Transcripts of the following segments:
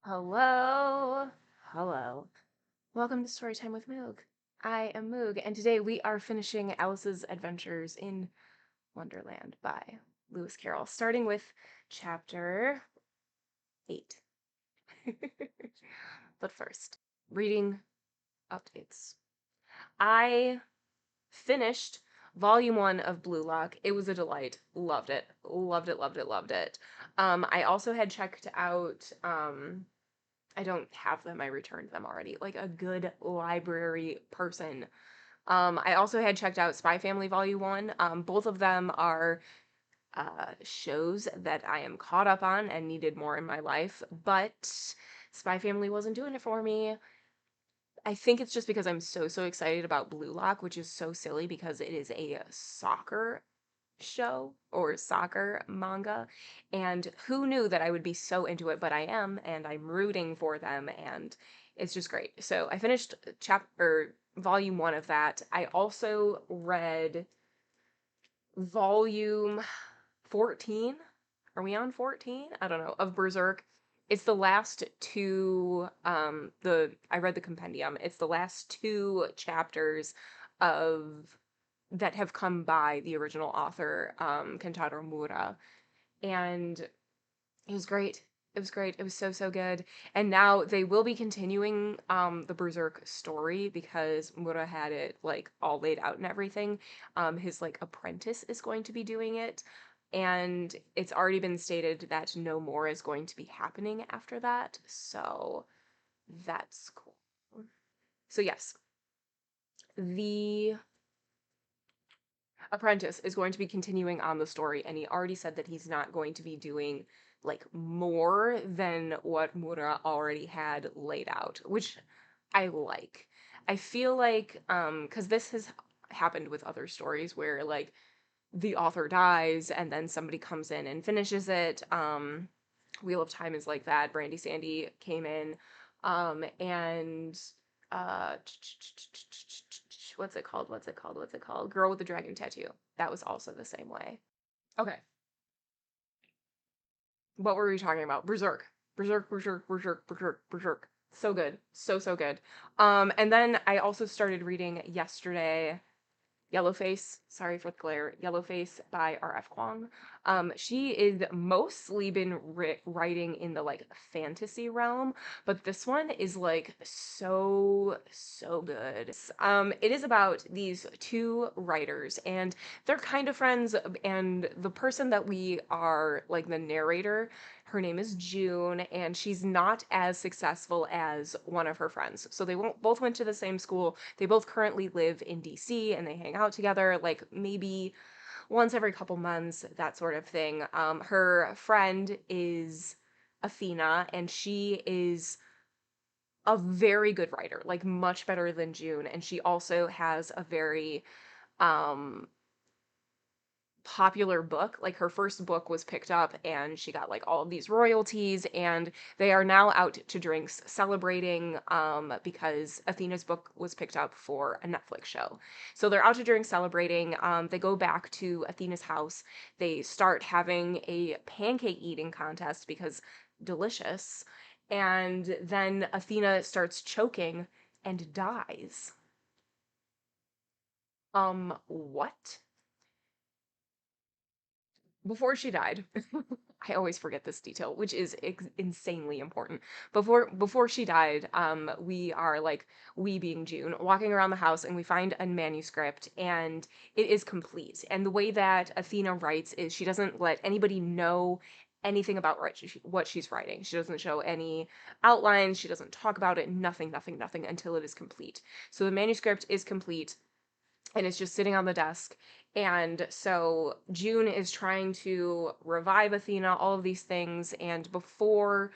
Hello. Hello. Welcome to Storytime with Moog. I am Moog, and today we are finishing Alice's Adventures in Wonderland by Lewis Carroll, starting with chapter 8. But first, reading updates. I finished volume 1 of Blue Lock. It was a delight. Loved it. Loved it, loved it, loved it. I also had checked out I don't have them. I returned them already. Like a good library person. I also had checked out Spy Family Volume 1. Both of them are shows that I am caught up on and needed more in my life, but Spy Family wasn't doing it for me. I think it's just because I'm so excited about Blue Lock, which is so silly because it is a soccer show or soccer manga, and who knew that I would be so into it, but I am, and I'm rooting for them, and it's just great. So I finished chapter volume 1 of that. I also read volume 14. Are we on 14? I don't know, of Berserk. It's the last two, I read the compendium. It's the last two chapters of that have come by the original author, Kentaro Miura, and it was great. It was great. It was so good. And now they will be continuing the Berserk story because Mura had it like all laid out and everything. His like apprentice is going to be doing it, and it's already been stated that no more is going to be happening after that. So that's cool. So yes, the apprentice is going to be continuing on the story, and he already said that he's not going to be doing like more than what Mura already had laid out, which I like. I feel like cuz this has happened with other stories where like the author dies and then somebody comes in and finishes it. Wheel of Time is like that. Brandy Sandy came in and uh what's it called? Girl with the Dragon Tattoo. That was also the same way. Okay. What were we talking about? Berserk. Berserk. So good. So good. And then I also started reading yesterday Yellowface, sorry for the glare, Yellowface by R.F. Kuang. She is mostly been writing in the like fantasy realm, but this one is like so good. It is about these two writers, and they're kind of friends, and the person that we are like the narrator, her name is June, and she's not as successful as one of her friends. So they both went to the same school. They both currently live in DC and they hang out together like maybe once every couple months, that sort of thing. Her friend is Athena, and she is a very good writer, like much better than June. And she also has a very um popular book. Like her first book was picked up and she got like all of these royalties, and they are now out to drinks celebrating because Athena's book was picked up for a Netflix show. So they're out to drinks celebrating. They go back to Athena's house. They start having a pancake eating contest because delicious. And then Athena starts choking and dies. What? Before she died, I always forget this detail, which is insanely important. Before she died, we are like, we being June, walking around the house, and we find a manuscript, and it is complete. And the way that Athena writes is she doesn't let anybody know anything about what she's writing. She doesn't show any outlines. She doesn't talk about it. Nothing until it is complete. So the manuscript is complete and it's just sitting on the desk. And so June is trying to revive Athena, all of these things, and before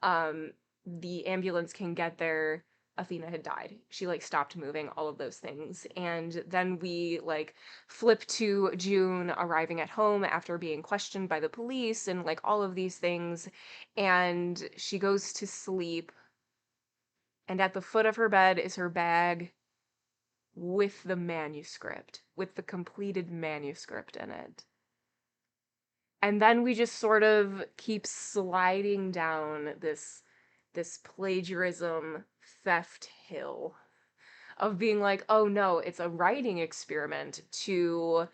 um the ambulance can get there, Athena had died. She like stopped moving, all of those things. And then we like flip to June arriving at home after being questioned by the police and like all of these things. And she goes to sleep, and at the foot of her bed is her bag with the manuscript, with the completed manuscript in it. And then we just sort of keep sliding down this this plagiarism theft hill of being like, oh no, it's a writing experiment to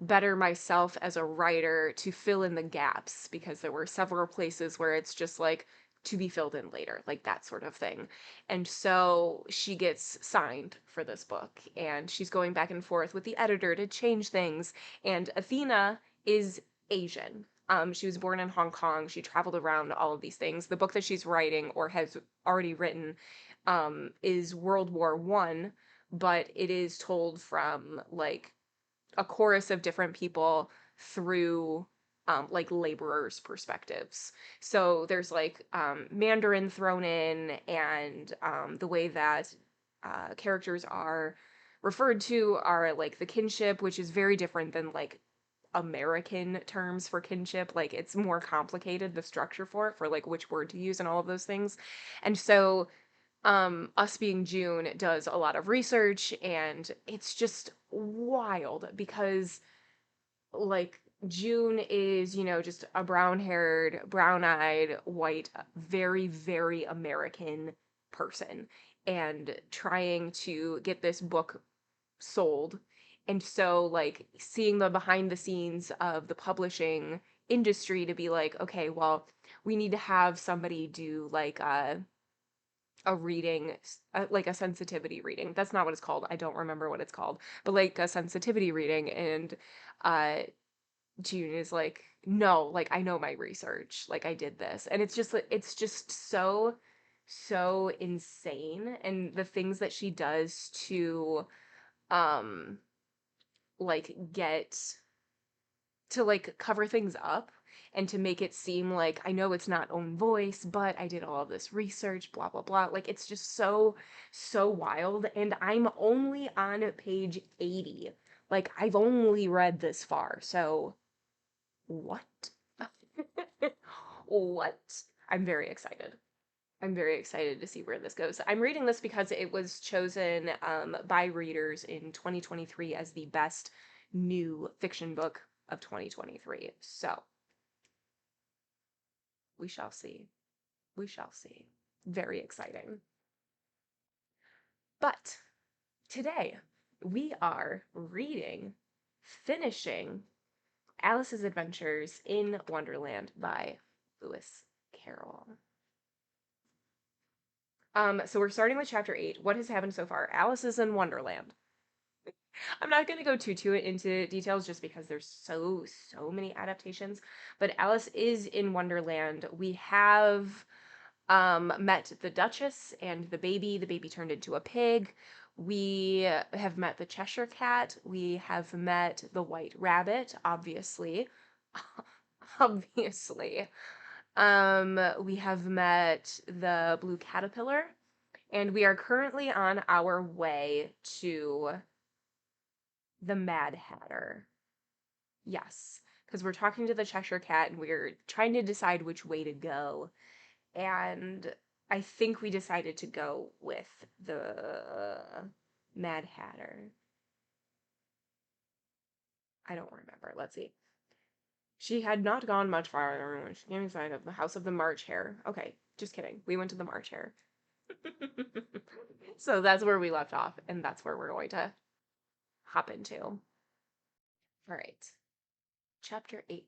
better myself as a writer, to fill in the gaps, because there were several places where it's just like to be filled in later, like that sort of thing. And so she gets signed for this book, and she's going back and forth with the editor to change things. And Athena is Asian. She was born in Hong Kong. She traveled around all of these things. The book that she's writing, or has already written, is World War I, but it is told from like a chorus of different people through like laborers' perspectives. So there's like Mandarin thrown in, and the way that characters are referred to are like the kinship, which is very different than like American terms for kinship. Like it's more complicated, the structure for it, for like which word to use and all of those things. And so Us Being June does a lot of research, and it's just wild because like June is, just a brown-haired, brown-eyed, white, very, very American person, and trying to get this book sold. And so like seeing the behind the scenes of the publishing industry to be like, okay, well, we need to have somebody do like a reading, like a sensitivity reading. That's not what it's called. I don't remember what it's called, but like a sensitivity reading. And uh June is like, no, like I know my research, like I did this. And it's just so, so insane. And the things that she does to um like get to like cover things up, and to make it seem like I know it's not own voice, but I did all of this research, blah blah blah. Like it's just so, so wild. And I'm only on page 80. Like I've only read this far. So what? What? I'm very excited. I'm very excited to see where this goes. I'm reading this because it was chosen by readers in 2023 as the best new fiction book of 2023. So we shall see. We shall see. Very exciting. But today we are finishing Alice's Adventures in Wonderland by Lewis Carroll. So we're starting with chapter 8. What has happened so far? Alice is in Wonderland. I'm not going to go too into details just because there's so many adaptations, but Alice is in Wonderland. We have met the Duchess and the baby. The baby turned into a pig. We have met the Cheshire Cat. We have met the White Rabbit, obviously. Obviously. We have met the Blue Caterpillar, and we are currently on our way to the Mad Hatter. Yes, because we're talking to the Cheshire Cat and we're trying to decide which way to go. And I think we decided to go with the Mad Hatter. I don't remember. Let's see. She had not gone much farther when she came inside of the House of the March Hare. Okay, just kidding. We went to the March Hare. So that's where we left off, and that's where we're going to hop into. All right. Chapter 8.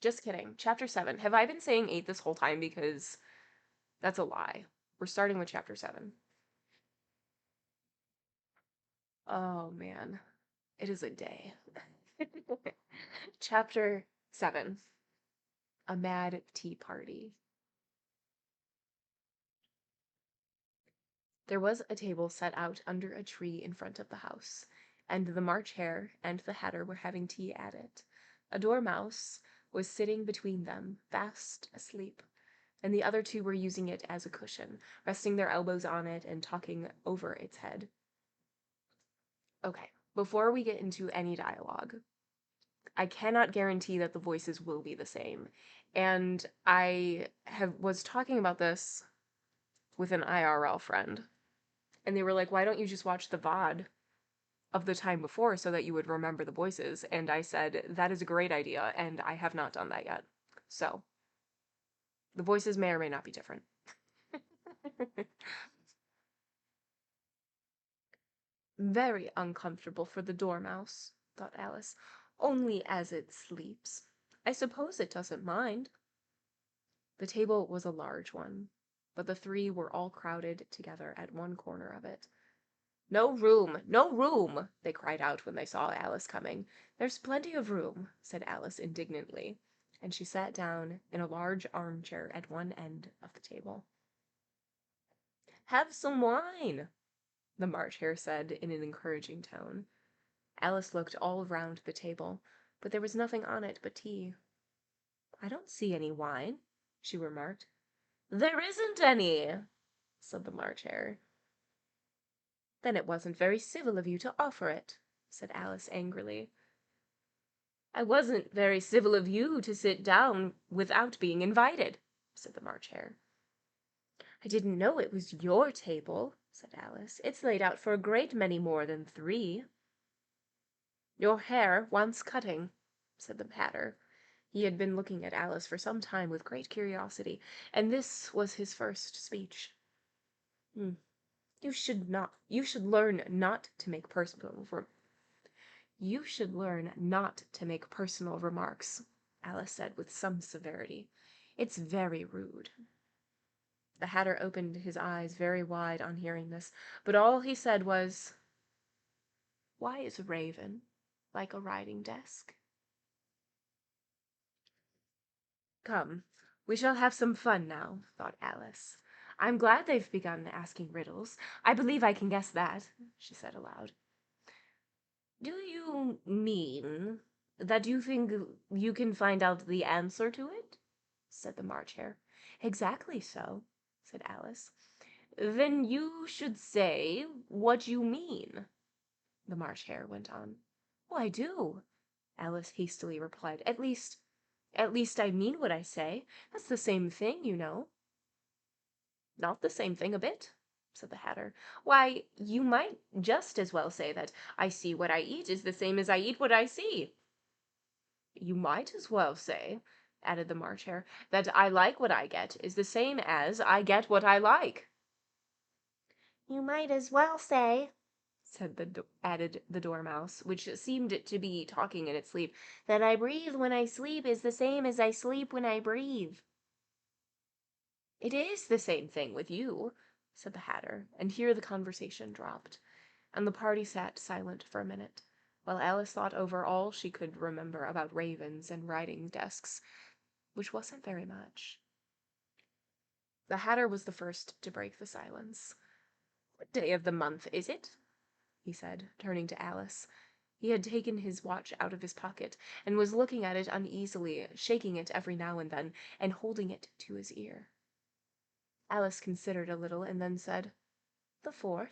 Just kidding. Chapter 7. Have I been saying 8 this whole time? Because that's a lie. We're starting with chapter 7. Oh man. It is a day. Chapter 7. A Mad Tea Party. There was a table set out under a tree in front of the house, and the March Hare and the Hatter were having tea at it. A dormouse was sitting between them, fast asleep, and the other two were using it as a cushion, resting their elbows on it and talking over its head. Okay, before we get into any dialogue, I cannot guarantee that the voices will be the same. And I was talking about this with an IRL friend, and they were like, why don't you just watch the VOD of the time before so that you would remember the voices? And I said, that is a great idea, and I have not done that yet. So, the voices may or may not be different. Very uncomfortable for the dormouse, thought Alice, only as it sleeps. I suppose it doesn't mind. The table was a large one, but the three were all crowded together at one corner of it. No room, no room, they cried out when they saw Alice coming. There's plenty of room, said Alice indignantly, and she sat down in a large armchair at one end of the table. Have some wine, the March Hare said in an encouraging tone. Alice looked all round the table, but there was nothing on it but tea. I don't see any wine, she remarked. There isn't any, said the March Hare. Then it wasn't very civil of you to offer it, said Alice angrily. I wasn't very civil of you to sit down without being invited, said the March Hare. I didn't know it was your table, said Alice. It's laid out for a great many more than three. Your hair wants cutting, said the Hatter. He had been looking at Alice for some time with great curiosity, and this was his first speech. You should learn not to make personal remarks, Alice said with some severity. It's very rude. The Hatter opened his eyes very wide on hearing this, but all he said was, Why is a raven like a writing desk? Come, we shall have some fun now, thought Alice. I'm glad they've begun asking riddles. I believe I can guess that, she said aloud. Do you mean that you think you can find out the answer to it? Said the March Hare. Exactly so, said Alice. Then you should say what you mean, the March Hare went on. Oh, I do, Alice hastily replied. At least I mean what I say. That's the same thing, you know. Not the same thing a bit, said the Hatter. Why, you might just as well say that I see what I eat is the same as I eat what I see. You might as well say, added the March Hare, that I like what I get is the same as I get what I like. You might as well say, added the Dormouse, which seemed to be talking in its sleep, that I breathe when I sleep is the same as I sleep when I breathe. It is the same thing with you, said the Hatter, and here the conversation dropped, and the party sat silent for a minute, while Alice thought over all she could remember about ravens and writing desks, which wasn't very much. The Hatter was the first to break the silence. What day of the month is it? He said, turning to Alice. He had taken his watch out of his pocket, and was looking at it uneasily, shaking it every now and then, and holding it to his ear. Alice considered a little, and then said, The 4th.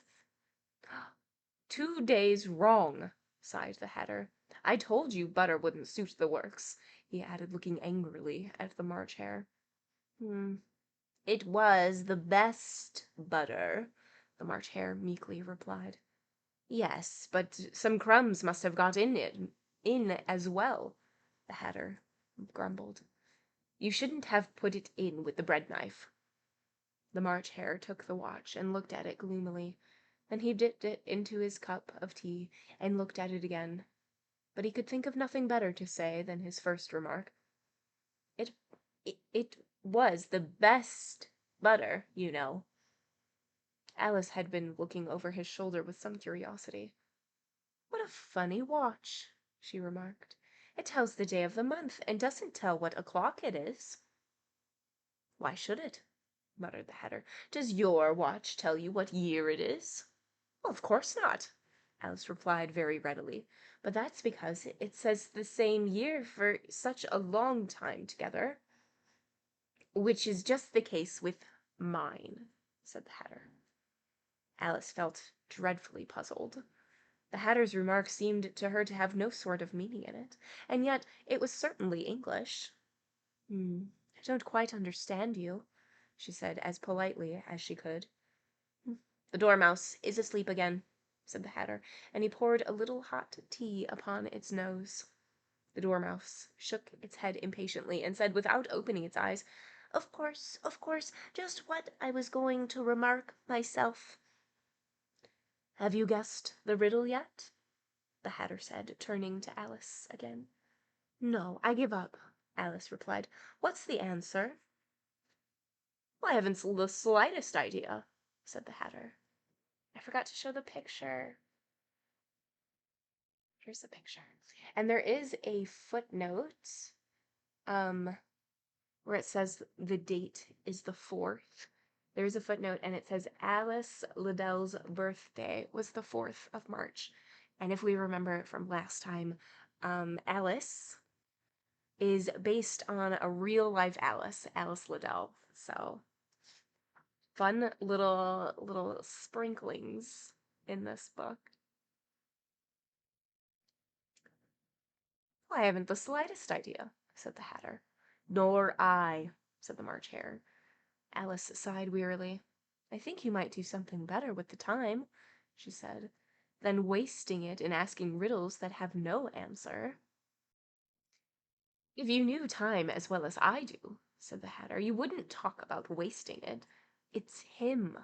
2 days wrong, sighed the Hatter. I told you butter wouldn't suit the works, he added, looking angrily at the March Hare. It was the best butter, the March Hare meekly replied. Yes, but some crumbs must have got in as well, the Hatter grumbled. You shouldn't have put it in with the bread knife. The March Hare took the watch and looked at it gloomily. Then he dipped it into his cup of tea and looked at it again. But he could think of nothing better to say than his first remark. It was the best butter, you know. Alice had been looking over his shoulder with some curiosity. What a funny watch, she remarked. It tells the day of the month and doesn't tell what o'clock it is. Why should it? Muttered the Hatter. Does your watch tell you what year it is? Well, of course not, Alice replied very readily. But that's because it says the same year for such a long time together. Which is just the case with mine, said the Hatter. Alice felt dreadfully puzzled. The Hatter's remark seemed to her to have no sort of meaning in it, and yet it was certainly English. I don't quite understand you, she said as politely as she could. The Dormouse is asleep again, said the Hatter, and he poured a little hot tea upon its nose. The Dormouse shook its head impatiently and said without opening its eyes, Of course, just what I was going to remark myself." "Have you guessed the riddle yet?" the Hatter said, turning to Alice again. "No, I give up," Alice replied. "What's the answer?" "Well, I haven't the slightest idea," said the Hatter. I forgot to show the picture. Here's the picture. And there is a footnote um, where it says the date is the 4th. There's a footnote and it says Alice Liddell's birthday was the 4th of March. And if we remember from last time, Alice is based on a real life Alice, Alice Liddell. So fun little sprinklings in this book. "Well, I haven't the slightest idea," said the Hatter. "Nor I," said the March Hare. Alice sighed wearily. "I think you might do something better with the time," she said, "than wasting it in asking riddles that have no answer." "If you knew time as well as I do," said the Hatter, "you wouldn't talk about wasting it. It's him."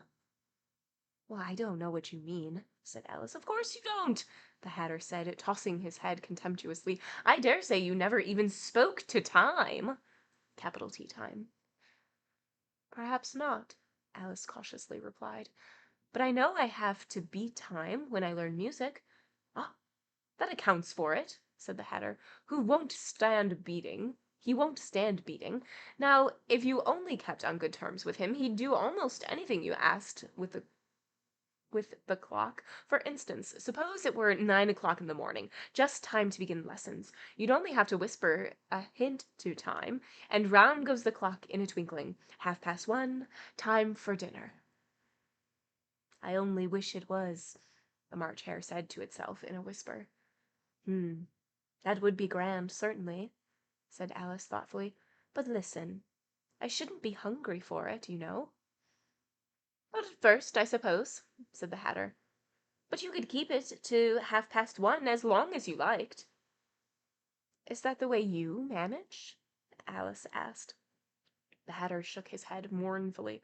"Well, I don't know what you mean," said Alice. "Of course you don't," the Hatter said, tossing his head contemptuously. "I dare say you never even spoke to time. Capital T time." "Perhaps not," Alice cautiously replied. "But I know I have to beat time when I learn music." "Ah, that accounts for it," said the Hatter. "Who won't stand beating? He won't stand beating. Now, if you only kept on good terms with him, he'd do almost anything you asked with the clock. For instance, suppose it were 9 o'clock in the morning, just time to begin lessons. You'd only have to whisper a hint to time, and round goes the clock in a twinkling. 1:30, time for dinner." "I only wish it was," the March Hare said to itself in a whisper. That would be grand, certainly," said Alice thoughtfully. "But listen, I shouldn't be hungry for it, you know." "Not at first, I suppose," said the Hatter. "But you could keep it to 1:30 as long as you liked." "Is that the way you manage?" Alice asked. The Hatter shook his head mournfully.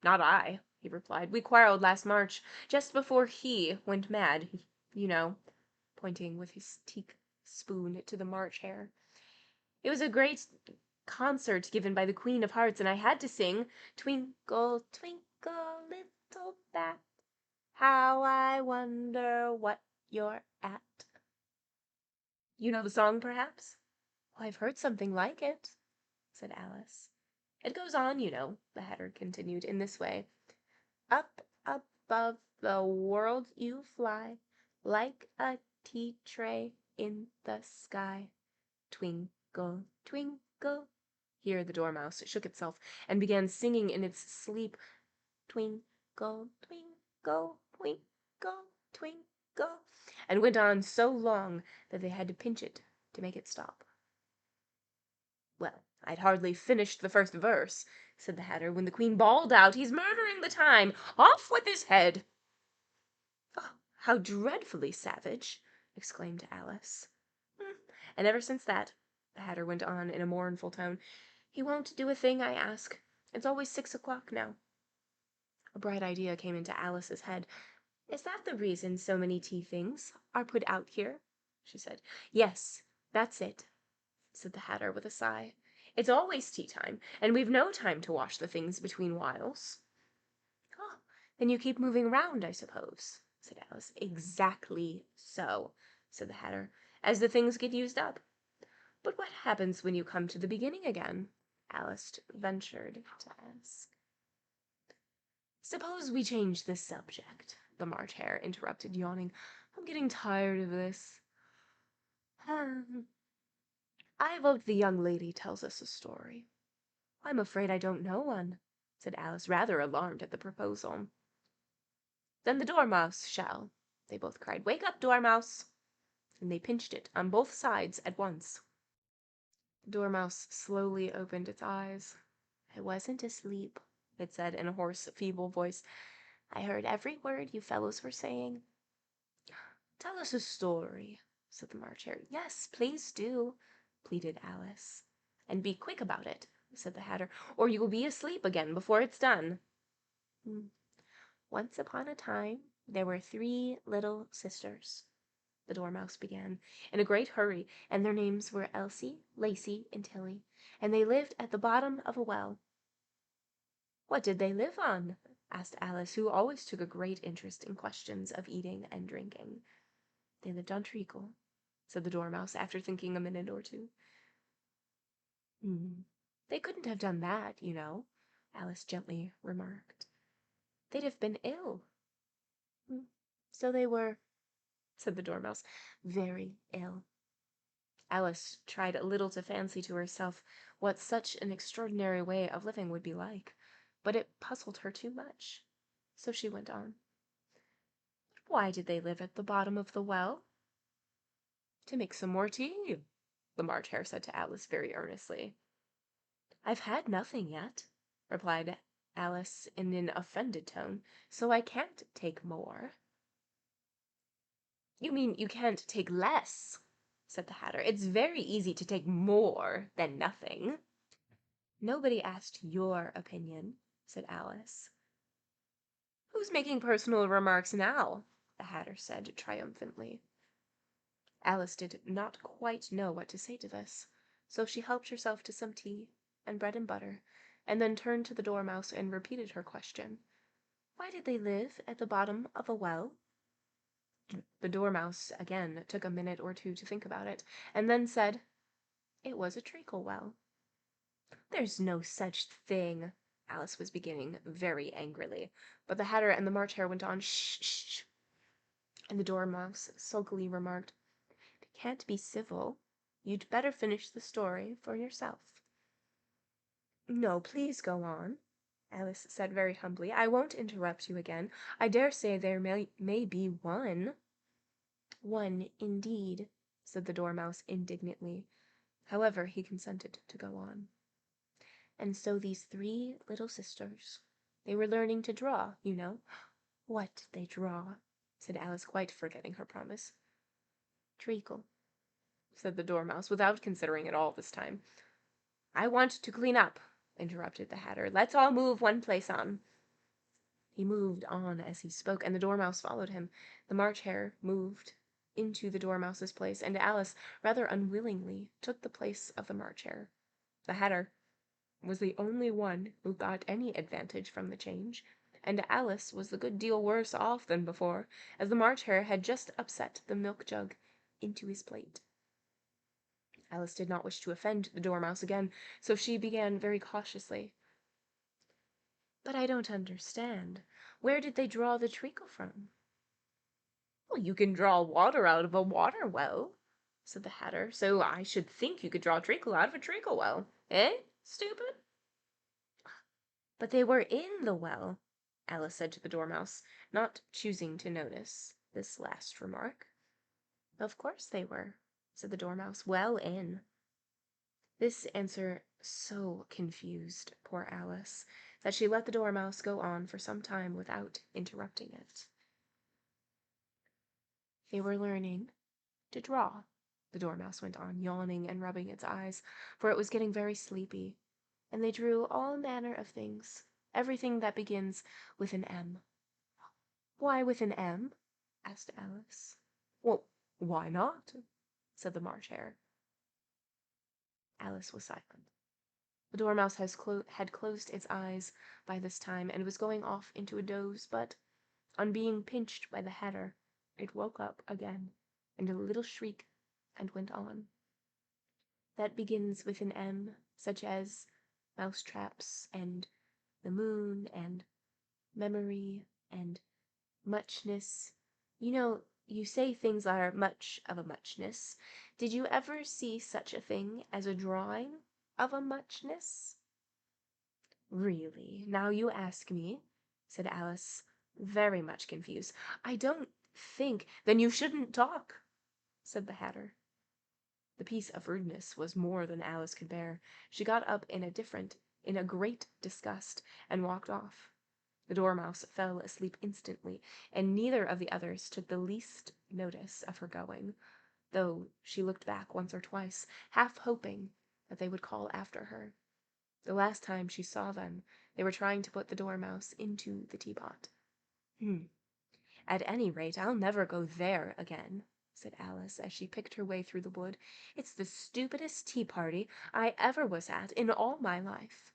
"Not I," he replied. "We quarreled last March, just before he went mad, you know," pointing with his teaspoon to the March Hare. "It was a great concert given by the Queen of Hearts, and I had to sing 'Twinkle, twinkle, little bat, how I wonder what you're at.' You know the song, perhaps?" "Well, I've heard something like it," said Alice. "It goes on, you know," the Hatter continued, "in this way. Up above the world you fly, like a tea tray in the sky. Twinkle, twinkle." Here the Dormouse shook itself and began singing in its sleep, "Twinkle, twinkle, twinkle, twinkle," and went on so long that they had to pinch it to make it stop. "Well, I'd hardly finished the first verse," said the Hatter, "when the Queen bawled out, 'He's murdering the time! Off with his head!'" "Oh, how dreadfully savage!" exclaimed Alice. "And ever since that," the Hatter went on in a mournful tone, "he won't do a thing I ask. It's always 6 o'clock now." A bright idea came into Alice's head. "Is that the reason so many tea things are put out here?" she said. "Yes, that's it," said the Hatter with a sigh. "It's always tea time, and we've no time to wash the things between whiles." "Oh, then you keep moving round, I suppose," said Alice. "Exactly so," said the Hatter, "as the things get used up." "But what happens when you come to the beginning again?" Alice ventured to ask. "Suppose we change the subject," the March Hare interrupted, yawning. "I'm getting tired of this. I vote the young lady tells us a story." "I'm afraid I don't know one," said Alice, rather alarmed at the proposal. "Then the Dormouse shall," they both cried. "Wake up, Dormouse!" And they pinched it on both sides at once. The Dormouse slowly opened its eyes. "I wasn't asleep," it said in a hoarse, feeble voice. "I heard every word you fellows were saying." "Tell us a story," said the March Hare. "Yes, please do," pleaded Alice. "And be quick about it," said the Hatter, "or you will be asleep again before it's done." "Hmm. Once upon a time there were 3 little sisters," the Dormouse began, in a great hurry, "and their names were Elsie, Lacy, and Tilly, and they lived at the bottom of a well." "What did they live on?" asked Alice, who always took a great interest in questions of eating and drinking. "They lived on treacle," said the Dormouse, after thinking a minute or two. "Hmm. They couldn't have done that, you know," Alice gently remarked. "They'd have been ill." "Hmm. So they were," said the Dormouse, "very ill." Alice tried a little to fancy to herself what such an extraordinary way of living would be like, but it puzzled her too much. So she went on. "But why did they live at the bottom of the well?" "To make some more tea," the March Hare said to Alice very earnestly. "I've had nothing yet," replied Alice in an offended tone, "so I can't take more." "You mean you can't take less," said the Hatter. "It's very easy to take more than nothing." "Nobody asked your opinion," said Alice. "Who's making personal remarks now?" the Hatter said triumphantly. Alice did not quite know what to say to this, so she helped herself to some tea and bread and butter, and then turned to the Dormouse and repeated her question. "Why did they live at the bottom of a well?" The Dormouse again took a minute or two to think about it, and then said, "It was a treacle well." "There's no such thing," Alice was beginning very angrily, but the Hatter and the March Hare went on, "Shh, shh," and the Dormouse sulkily remarked, "If you can't be civil, you'd better finish the story for yourself." "No, please go on," Alice said very humbly. "I won't interrupt you again. I dare say there may be one." "One, indeed," said the Dormouse indignantly. However, he consented to go on. "And so these 3 little sisters, they were learning to draw, you know." "What did they draw?" said Alice, quite forgetting her promise. "Treacle," said the Dormouse, without considering it all this time. "I want to clean up," interrupted the Hatter. "Let's all move one place on." He moved on as he spoke, and the Dormouse followed him. The March Hare moved into the Dormouse's place, and Alice, rather unwillingly, took the place of the March Hare. The Hatter was the only one who got any advantage from the change, and Alice was a good deal worse off than before, as the March Hare had just upset the milk jug into his plate. Alice did not wish to offend the Dormouse again, so she began very cautiously. "But I don't understand. Where did they draw the treacle from?" "Well, you can draw water out of a water well," said the Hatter, "so I should think you could draw treacle out of a treacle well. Eh, stupid?" "But they were in the well," Alice said to the Dormouse, not choosing to notice this last remark. "Of course they were," said the Dormouse, "well in." This answer so confused poor Alice that she let the Dormouse go on for some time without interrupting it. "They were learning to draw," the Dormouse went on, yawning and rubbing its eyes, for it was getting very sleepy, "and they drew all manner of things, everything that begins with an M." "Why with an M?" asked Alice. "Well, why not?" said the March Hare. Alice was silent. The Dormouse had closed its eyes by this time, and was going off into a doze, but, on being pinched by the Hatter, it woke up again, in a little shriek, and went on. "That begins with an M, such as mousetraps, and the moon, and memory, and muchness. You know, you say things are much of a muchness. Did you ever see such a thing as a drawing of a muchness?" "Really, now you ask me," said Alice, very much confused. "I don't think—" "Then you shouldn't talk," said the Hatter. The piece of rudeness was more than Alice could bear. She got up in a great disgust, and walked off. The Dormouse fell asleep instantly, and neither of the others took the least notice of her going, though she looked back once or twice, half hoping that they would call after her. The last time she saw them, they were trying to put the dormouse into the teapot. Hmm. At any rate, I'll never go there again, said Alice as she picked her way through the wood. It's the stupidest tea party I ever was at in all my life.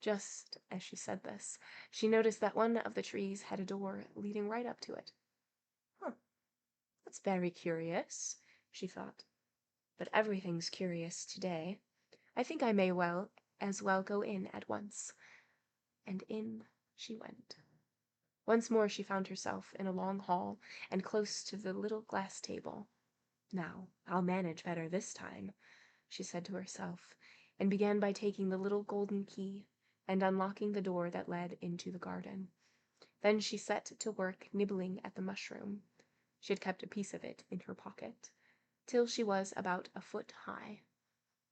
Just as she said this, she noticed that one of the trees had a door leading right up to it. Huh, that's very curious, she thought. But everything's curious today. I think I may as well go in at once. And in she went. Once more she found herself in a long hall and close to the little glass table. Now, I'll manage better this time, she said to herself, and began by taking the little golden key and unlocking the door that led into the garden. Then she set to work nibbling at the mushroom. She had kept a piece of it in her pocket, till she was about a foot high.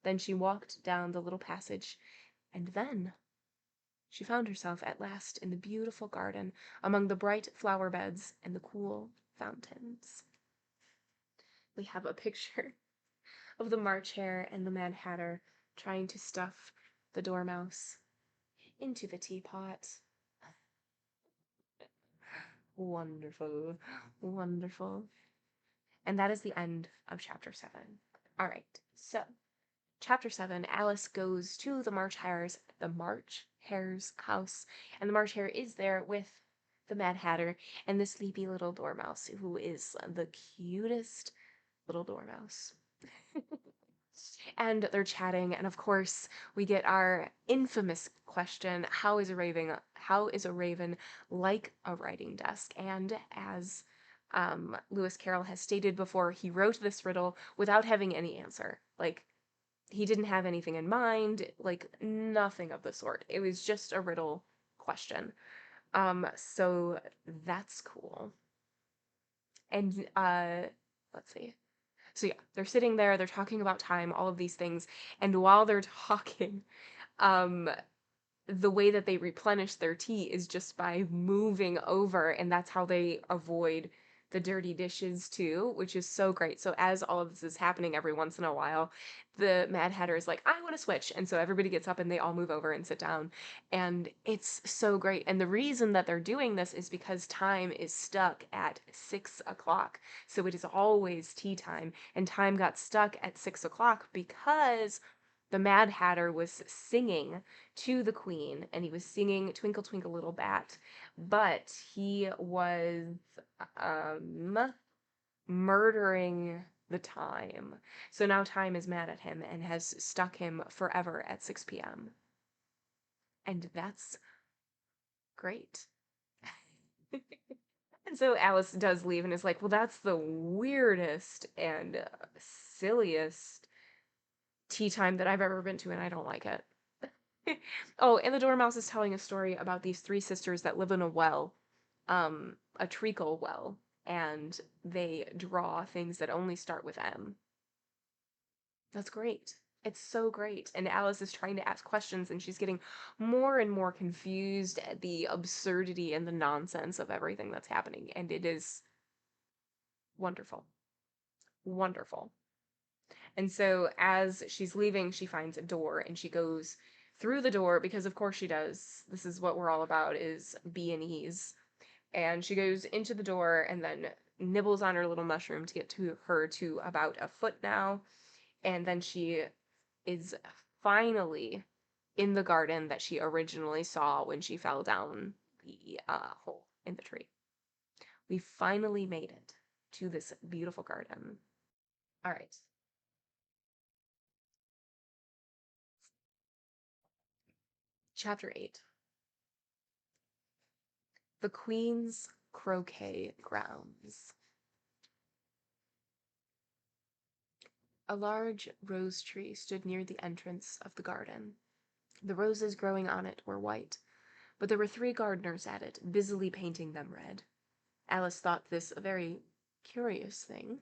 Then she walked down the little passage, and then she found herself at last in the beautiful garden, among the bright flower beds and the cool fountains. We have a picture of the March Hare and the Mad Hatter trying to stuff the Dormouse into the teapot. Wonderful, wonderful. And that is the end of chapter 7. All right, so chapter 7, Alice goes to the March Hare's house, and the March Hare is there with the Mad Hatter and the sleepy little Dormouse, who is the cutest little Dormouse. And they're chatting, and of course we get our infamous question: how is a raven like a writing desk? And as Lewis Carroll has stated before, he wrote this riddle without having any answer. Like, he didn't have anything in mind, like nothing of the sort. It was just a riddle question. So that's cool. And let's see. So yeah, they're sitting there, they're talking about time, all of these things, and while they're talking, um, the way that they replenish their tea is just by moving over, and that's how they avoid the dirty dishes too, which is so great. So as all of this is happening, every once in a while, the Mad Hatter is like, I want to switch. And so everybody gets up and they all move over and sit down. And it's so great. And the reason that they're doing this is because time is stuck at 6 o'clock. So it is always tea time. And time got stuck at 6 o'clock because the Mad Hatter was singing to the Queen, and he was singing Twinkle Twinkle Little Bat, but he was murdering the time. So now time is mad at him and has stuck him forever at 6 p.m. And that's great. And so Alice does leave and is like, well, that's the weirdest and silliest tea time that I've ever been to, and I don't like it. Oh, and the Dormouse is telling a story about these three sisters that live in a well, a treacle well, and they draw things that only start with M. That's great. It's so great. And Alice is trying to ask questions, and she's getting more and more confused at the absurdity and the nonsense of everything that's happening. And it is wonderful. Wonderful. And so as she's leaving, she finds a door and she goes through the door because of course she does. This is what we're all about, is B&Es. And she goes into the door and then nibbles on her little mushroom to get to her to about a foot now. And then she is finally in the garden that she originally saw when she fell down the hole in the tree. We finally made it to this beautiful garden. All right. Chapter 8. The Queen's Croquet Grounds. A large rose tree stood near the entrance of the garden. The roses growing on it were white, but there were 3 gardeners at it, busily painting them red. Alice thought this a very curious thing,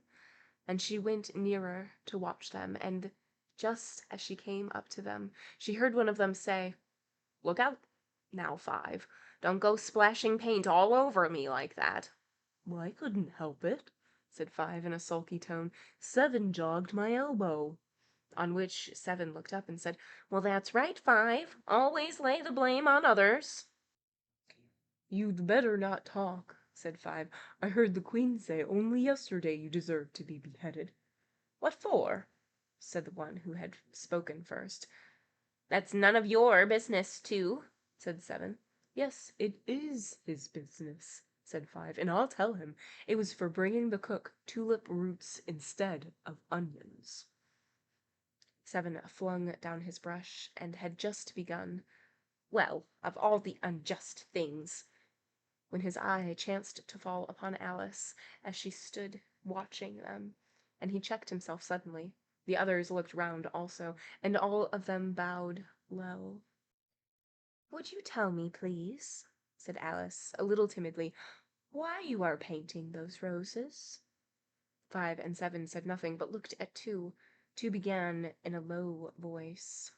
and she went nearer to watch them, and just as she came up to them, she heard one of them say, "Look out, now, Five. Don't go splashing paint all over me like that." "Well, I couldn't help it," said Five in a sulky tone. "Seven jogged my elbow." On which 7 looked up and said, "Well, that's right, 5. Always lay the blame on others." "You'd better not talk," said 5. "I heard the Queen say only yesterday you deserved to be beheaded." "What for?" said the one who had spoken first. "That's none of your business, too," said 7. "Yes, it is his business," said 5, "and I'll tell him. It was for bringing the cook tulip roots instead of onions." 7 flung down his brush and had just begun, "Well, of all the unjust things," when his eye chanced to fall upon Alice as she stood watching them, and he checked himself suddenly. The others looked round also, and all of them bowed low. "Would you tell me, please," said Alice, a little timidly, "why you are painting those roses?" 5 and 7 said nothing, but looked at 2. 2 began in a low voice.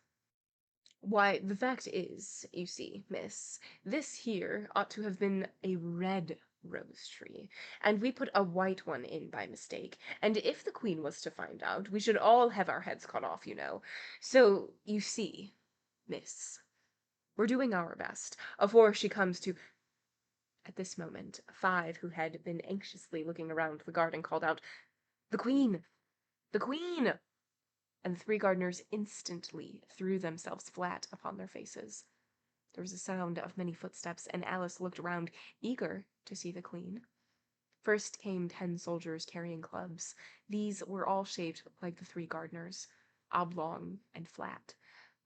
"Why, the fact is, you see, miss, this here ought to have been a red rose tree, and we put a white one in by mistake, and if the Queen was to find out, we should all have our heads cut off, you know. So, you see, miss, we're doing our best, afore she comes to—" At this moment, 5, who had been anxiously looking around the garden, called out, "The Queen! The Queen!" And the 3 gardeners instantly threw themselves flat upon their faces. There was a sound of many footsteps, and Alice looked round, eager to see the Queen. First came 10 soldiers carrying clubs. These were all shaped like the 3 gardeners, oblong and flat,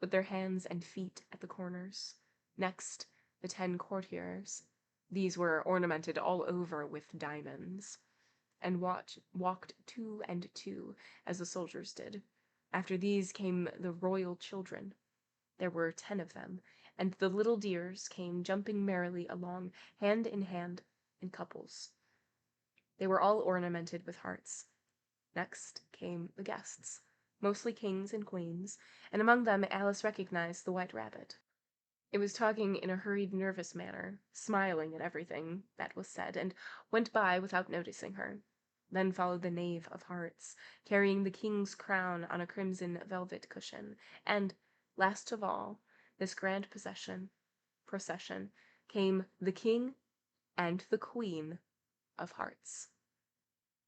with their hands and feet at the corners. Next, the 10 courtiers. These were ornamented all over with diamonds, and walked 2 and 2, as the soldiers did. After these came the royal children. There were 10 of them, and the little dears came jumping merrily along, hand in hand, in couples. They were all ornamented with hearts. Next came the guests, mostly kings and queens, and among them Alice recognized the White Rabbit. It was talking in a hurried, nervous manner, smiling at everything that was said, and went by without noticing her. Then followed the Knave of Hearts, carrying the king's crown on a crimson velvet cushion, and, last of all, this grand procession, came the King and the Queen of Hearts.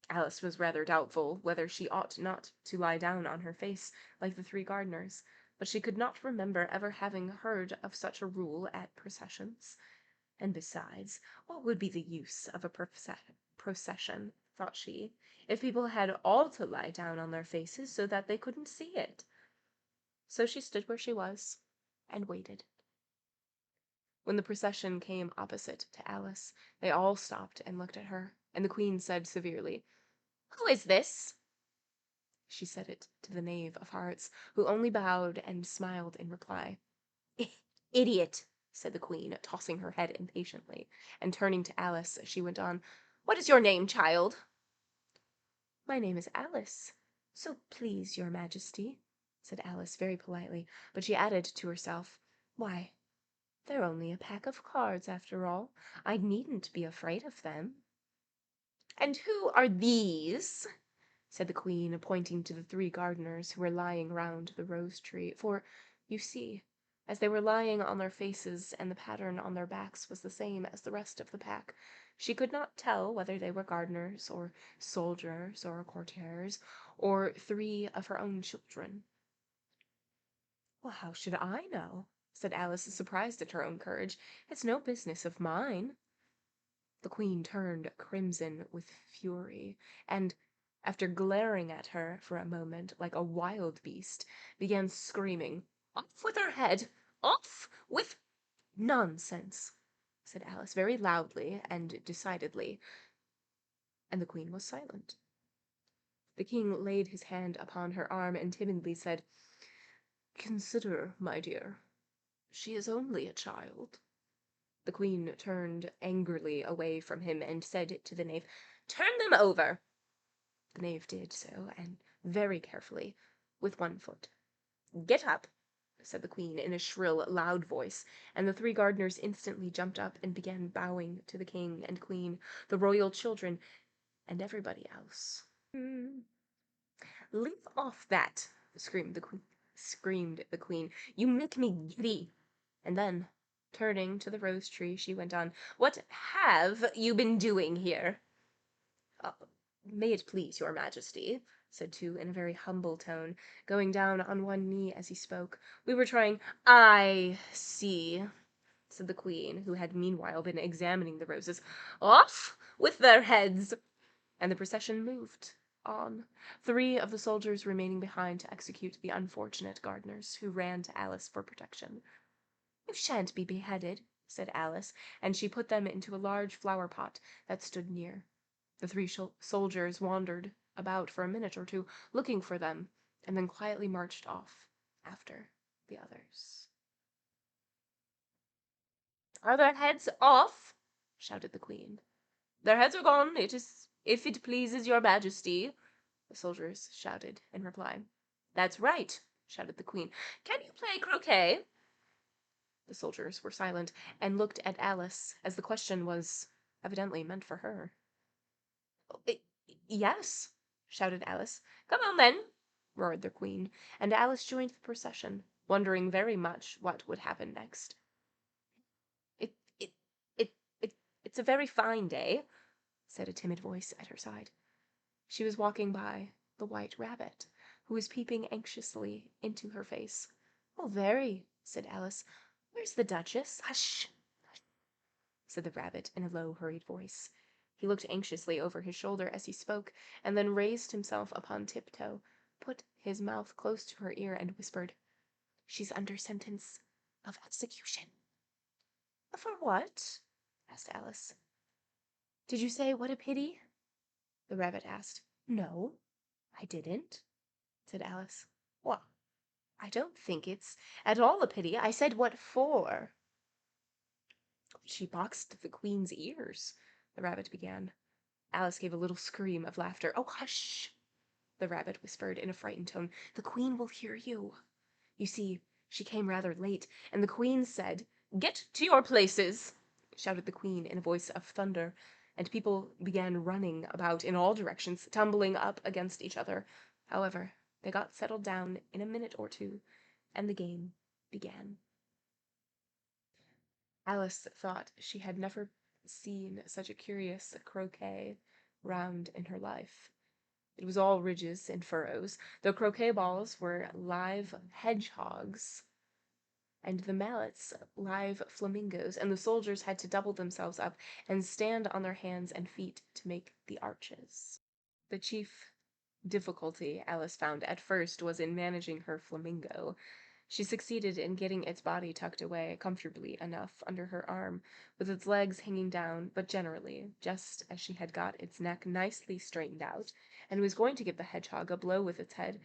Alice was rather doubtful whether she ought not to lie down on her face like the 3 gardeners, but she could not remember ever having heard of such a rule at processions. And besides, what would be the use of a procession, thought she, if people had all to lie down on their faces so that they couldn't see it? So she stood where she was, and waited. When the procession came opposite to Alice, they all stopped and looked at her, and the Queen said severely, "Who is this?" She said it to the Knave of Hearts, who only bowed and smiled in reply. "Idiot!" said the Queen, tossing her head impatiently, and turning to Alice, she went on, "What is your name, child?" "My name is Alice, so please your Majesty," said Alice very politely, but she added to herself, "Why, they're only a pack of cards, after all. I needn't be afraid of them." "And who are these?" said the Queen, pointing to the 3 gardeners who were lying round the rose tree, for, you see, as they were lying on their faces and the pattern on their backs was the same as the rest of the pack, she could not tell whether they were gardeners, or soldiers, or courtiers, or 3 of her own children. "Well, how should I know?" said Alice, surprised at her own courage. "It's no business of mine." The Queen turned crimson with fury, and, after glaring at her for a moment like a wild beast, began screaming, "Off with her head! Off with—" "Nonsense!" said Alice very loudly and decidedly, and the Queen was silent. The King laid his hand upon her arm and timidly said, "Consider, my dear, she is only a child." The Queen turned angrily away from him and said to the Knave, "Turn them over." The Knave did so, and very carefully, with one foot. "Get up," said the Queen in a shrill, loud voice, and the 3 gardeners instantly jumped up and began bowing to the King and Queen, the royal children, and everybody else. "Leave off that," screamed the queen. You make me giddy. And then, turning to the rose tree, she went on, what have you been doing here? Uh, may it please your majesty, said Two in a very humble tone, going down on one knee as he spoke. We were trying. I see, said the queen, who had meanwhile been examining the roses. Off with their heads! And the procession moved on, 3 of the soldiers remaining behind to execute the unfortunate gardeners, who ran to Alice for protection. You shan't be beheaded, said Alice, and she put them into a large flower pot that stood near. The 3 soldiers wandered about for a minute or two, looking for them, and then quietly marched off after the others. Are their heads off? Shouted the queen. Their heads are gone, it is, if it pleases your majesty, the soldiers shouted in reply. That's right, shouted the queen. Can you play croquet? The soldiers were silent and looked at Alice, as the question was evidently meant for her. Yes, shouted Alice. Come on, then, roared the queen, and Alice joined the procession, wondering very much what would happen next. It, it, it, it, it's a very fine day, said a timid voice at her side. She was walking by the white rabbit, who was peeping anxiously into her face. Oh, very, said Alice. Where's the Duchess? Hush, said the rabbit in a low, hurried voice. He looked anxiously over his shoulder as he spoke, and then raised himself upon tiptoe, put his mouth close to her ear, and whispered, She's under sentence of execution. For what? asked Alice. Did you say what a pity? The rabbit asked. No, I didn't, said Alice. Well, I don't think it's at all a pity. I said what for. She boxed the queen's ears, the rabbit began. Alice gave a little scream of laughter. Oh, hush, the rabbit whispered in a frightened tone. The queen will hear you. You see, she came rather late, and the queen said, Get to your places, shouted the queen in a voice of thunder, and people began running about in all directions, tumbling up against each other. However, they got settled down in a minute or two, and the game began. Alice thought she had never seen such a curious croquet round in her life. It was all ridges and furrows. The croquet balls were live hedgehogs, and the mallets live flamingos, and the soldiers had to double themselves up and stand on their hands and feet to make the arches. The chief difficulty Alice found at first was in managing her flamingo. She succeeded in getting its body tucked away comfortably enough under her arm, with its legs hanging down, but generally, just as she had got its neck nicely straightened out, and was going to give the hedgehog a blow with its head,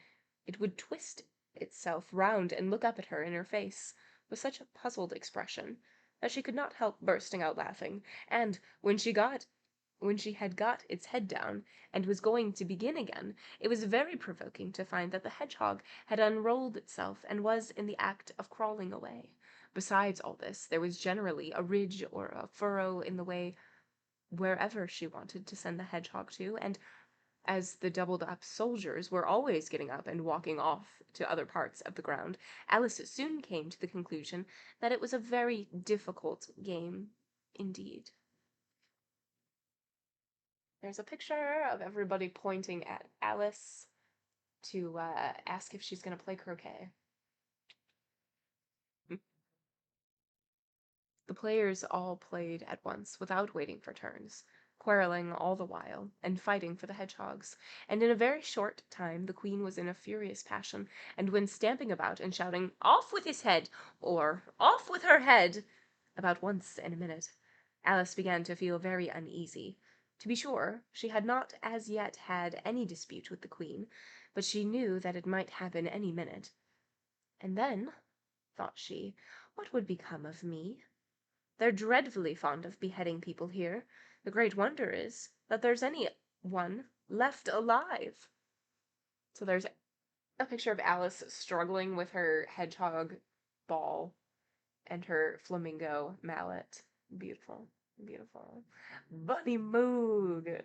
it would twist itself round and look up at her in her face, with such a puzzled expression, that she could not help bursting out laughing, and when she had got its head down, and was going to begin again, it was very provoking to find that the hedgehog had unrolled itself and was in the act of crawling away. Besides all this, there was generally a ridge or a furrow in the way wherever she wanted to send the hedgehog to, and as the doubled-up soldiers were always getting up and walking off to other parts of the ground, Alice soon came to the conclusion that it was a very difficult game indeed. There's a picture of everybody pointing at Alice to ask if she's going to play croquet. The players all played at once, without waiting for turns, quarreling all the while, and fighting for the hedgehogs, and in a very short time the queen was in a furious passion, and went stamping about and shouting, Off with his head, or Off with her head, about once in a minute. Alice began to feel very uneasy. To be sure, she had not as yet had any dispute with the queen, but she knew that it might happen any minute. And then, thought she, what would become of me? They're dreadfully fond of beheading people here. The great wonder is that there's any one left alive. So there's a picture of Alice struggling with her hedgehog ball and her flamingo mallet. Beautiful, beautiful. Bunny Moog.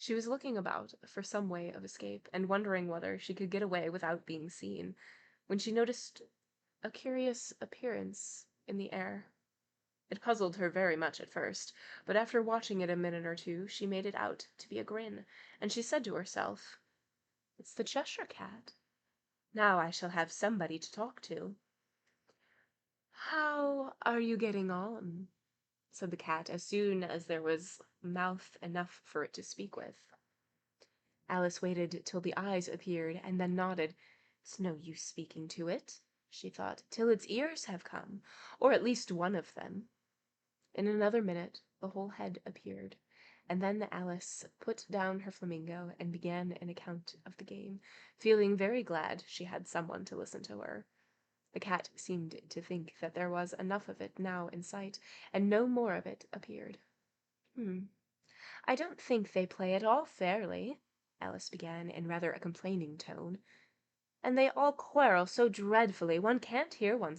She was looking about for some way of escape, and wondering whether she could get away without being seen, when she noticed a curious appearance in the air. It puzzled her very much at first, but after watching it a minute or two, she made it out to be a grin, and she said to herself, "It's the Cheshire Cat. Now I shall have somebody to talk to." "How are you getting on?" said the cat as soon as there was mouth enough for it to speak with. Alice waited till the eyes appeared, and then nodded. "It's no use speaking to it," she thought, "till its ears have come, or at least one of them." In another minute the whole head appeared, and then Alice put down her flamingo and began an account of the game, feeling very glad she had someone to listen to her. The cat seemed to think that there was enough of it now in sight, and no more of it appeared. "I don't think they play at all fairly," Alice began in rather a complaining tone. "And they all quarrel so dreadfully one can't hear one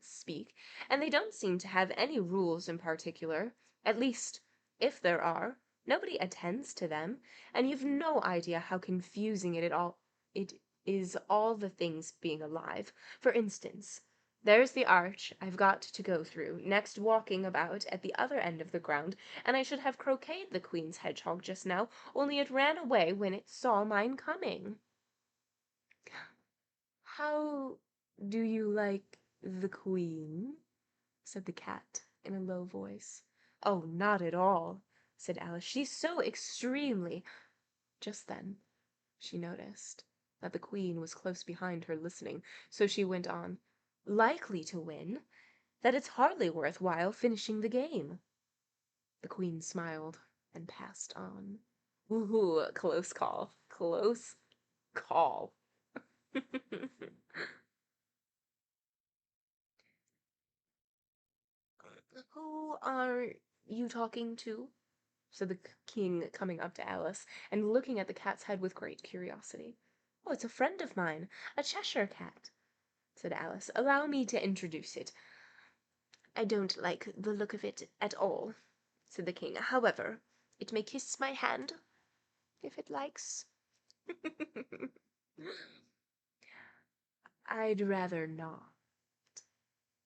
speak, and they don't seem to have any rules in particular. At least, if there are, nobody attends to them, and you've no idea how confusing it is all the things being alive. For instance, there's the arch I've got to go through, next walking about at the other end of the ground, and I should have croqueted the Queen's hedgehog just now, only it ran away when it saw mine coming." "How do you like the Queen?" said the cat in a low voice. "Oh, not at all," said Alice. "She's so extremely—" Just then she noticed that the Queen was close behind her listening, so she went on, "Likely to win, that it's hardly worth while finishing the game." The Queen smiled and passed on. Ooh, close call. Close call. "Who are you talking to?" said the king, coming up to Alice, and looking at the cat's head with great curiosity. "Oh, it's a friend of mine, a Cheshire cat," said Alice. "Allow me to introduce it." "I don't like the look of it at all," said the king. "However, it may kiss my hand, if it likes." "I'd rather not,"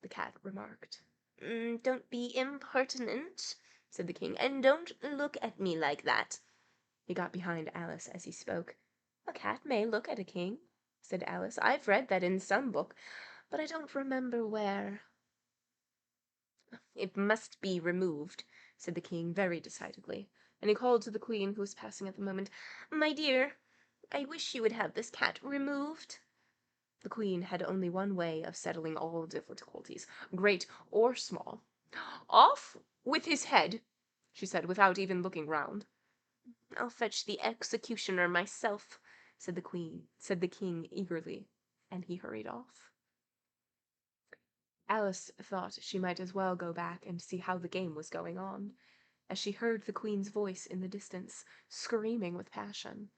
the cat remarked. "Don't be impertinent," said the king, "and don't look at me like that." He got behind Alice as he spoke. "A cat may look at a king," said Alice. "I've read that in some book, but I don't remember where." "It must be removed," said the king very decidedly, and he called to the queen, who was passing at the moment, "My dear, I wish you would have this cat removed." The queen had only one way of settling all difficulties, great or small. "Off with his head," she said, without even looking round. "I'll fetch the executioner myself," said the king eagerly, and he hurried off. Alice thought she might as well go back and see how the game was going on, as she heard the queen's voice in the distance, screaming with passion.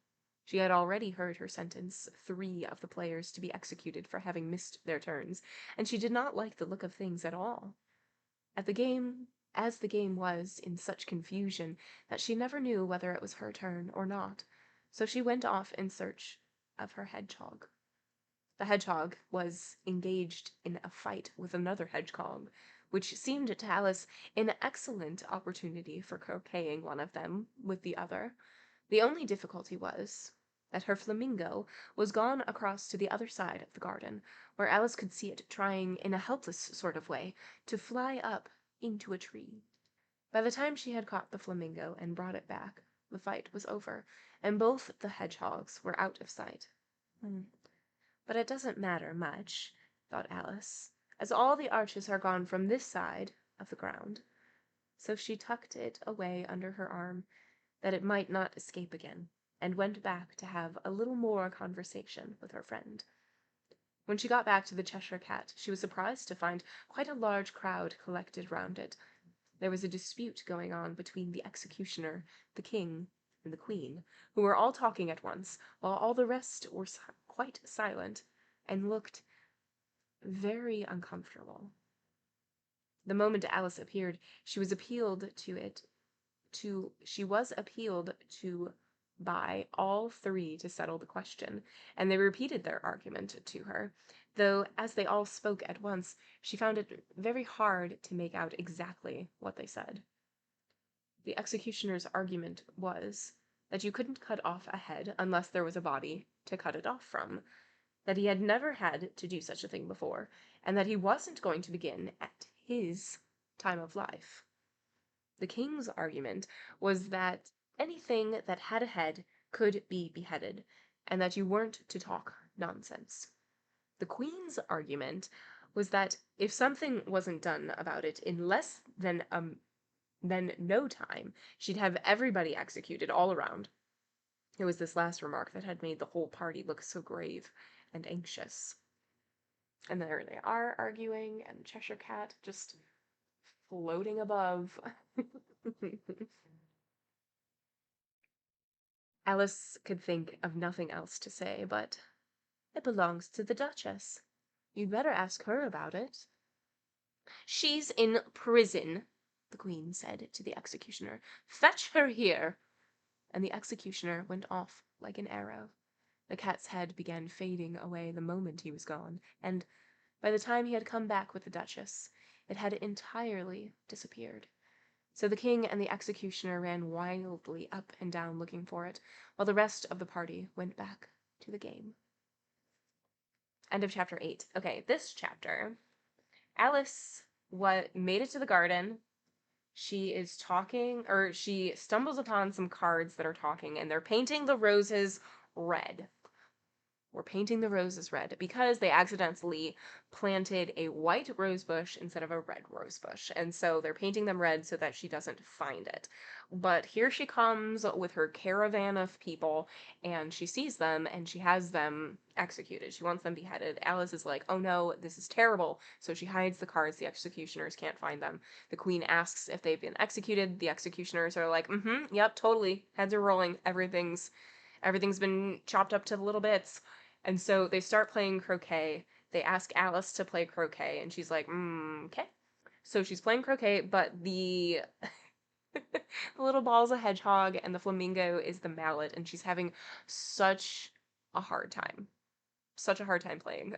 She had already heard her sentence 3 of the players to be executed for having missed their turns, and she did not like the look of things at all. As the game was in such confusion that she never knew whether it was her turn or not, so she went off in search of her hedgehog. The hedgehog was engaged in a fight with another hedgehog, which seemed to Alice an excellent opportunity for croqueting one of them with the other. The only difficulty was that her flamingo was gone across to the other side of the garden, where Alice could see it trying in a helpless sort of way to fly up into a tree. By the time she had caught the flamingo and brought it back, the fight was over, and both the hedgehogs were out of sight. But it doesn't matter much, thought Alice, as all the arches are gone from this side of the ground. So she tucked it away under her arm, that it might not escape again, and went back to have a little more conversation with her friend. When she got back to the Cheshire Cat, she was surprised to find quite a large crowd collected round it. There was a dispute going on between the executioner, the king, and the queen, who were all talking at once, while all the rest were quite silent, and looked very uncomfortable. The moment Alice appeared, she was appealed to it she was appealed to by all three to settle the question, and they repeated their argument to her, though as they all spoke at once, she found it very hard to make out exactly what they said. The executioner's argument was that you couldn't cut off a head unless there was a body to cut it off from, that he had never had to do such a thing before, and that he wasn't going to begin at his time of life. The king's argument was that anything that had a head could be beheaded, and that you weren't to talk nonsense. The queen's argument was that if something wasn't done about it in less than no time, she'd have everybody executed all around. It was this last remark that had made the whole party look so grave and anxious. And there they are arguing, and the Cheshire Cat just floating above. Alice could think of nothing else to say, but it belongs to the Duchess. You'd better ask her about it. She's in prison, the Queen said to the executioner. Fetch her here. And the executioner went off like an arrow. The cat's head began fading away the moment he was gone, and by the time he had come back with the Duchess, it had entirely disappeared. So the king and the executioner ran wildly up and down looking for it, while the rest of the party went back to the game. End of chapter 8. Okay, this chapter, Alice made it to the garden. She is talking, or she stumbles upon some cards that are talking, and they're painting the roses red. We're painting the roses red because they accidentally planted a white rose bush instead of a red rose bush. And so they're painting them red so that she doesn't find it. But here she comes with her caravan of people, and she sees them and she has them executed. She wants them beheaded. Alice is like, oh no, this is terrible. So she hides the cards. The executioners can't find them. The queen asks if they've been executed. The executioners are like, yep, totally. Heads are rolling. Everything's been chopped up to little bits. And so they start playing croquet. They ask Alice to play croquet, and she's like, okay. So she's playing croquet, but the the little ball's a hedgehog, and the flamingo is the mallet, and she's having such a hard time. Such a hard time playing.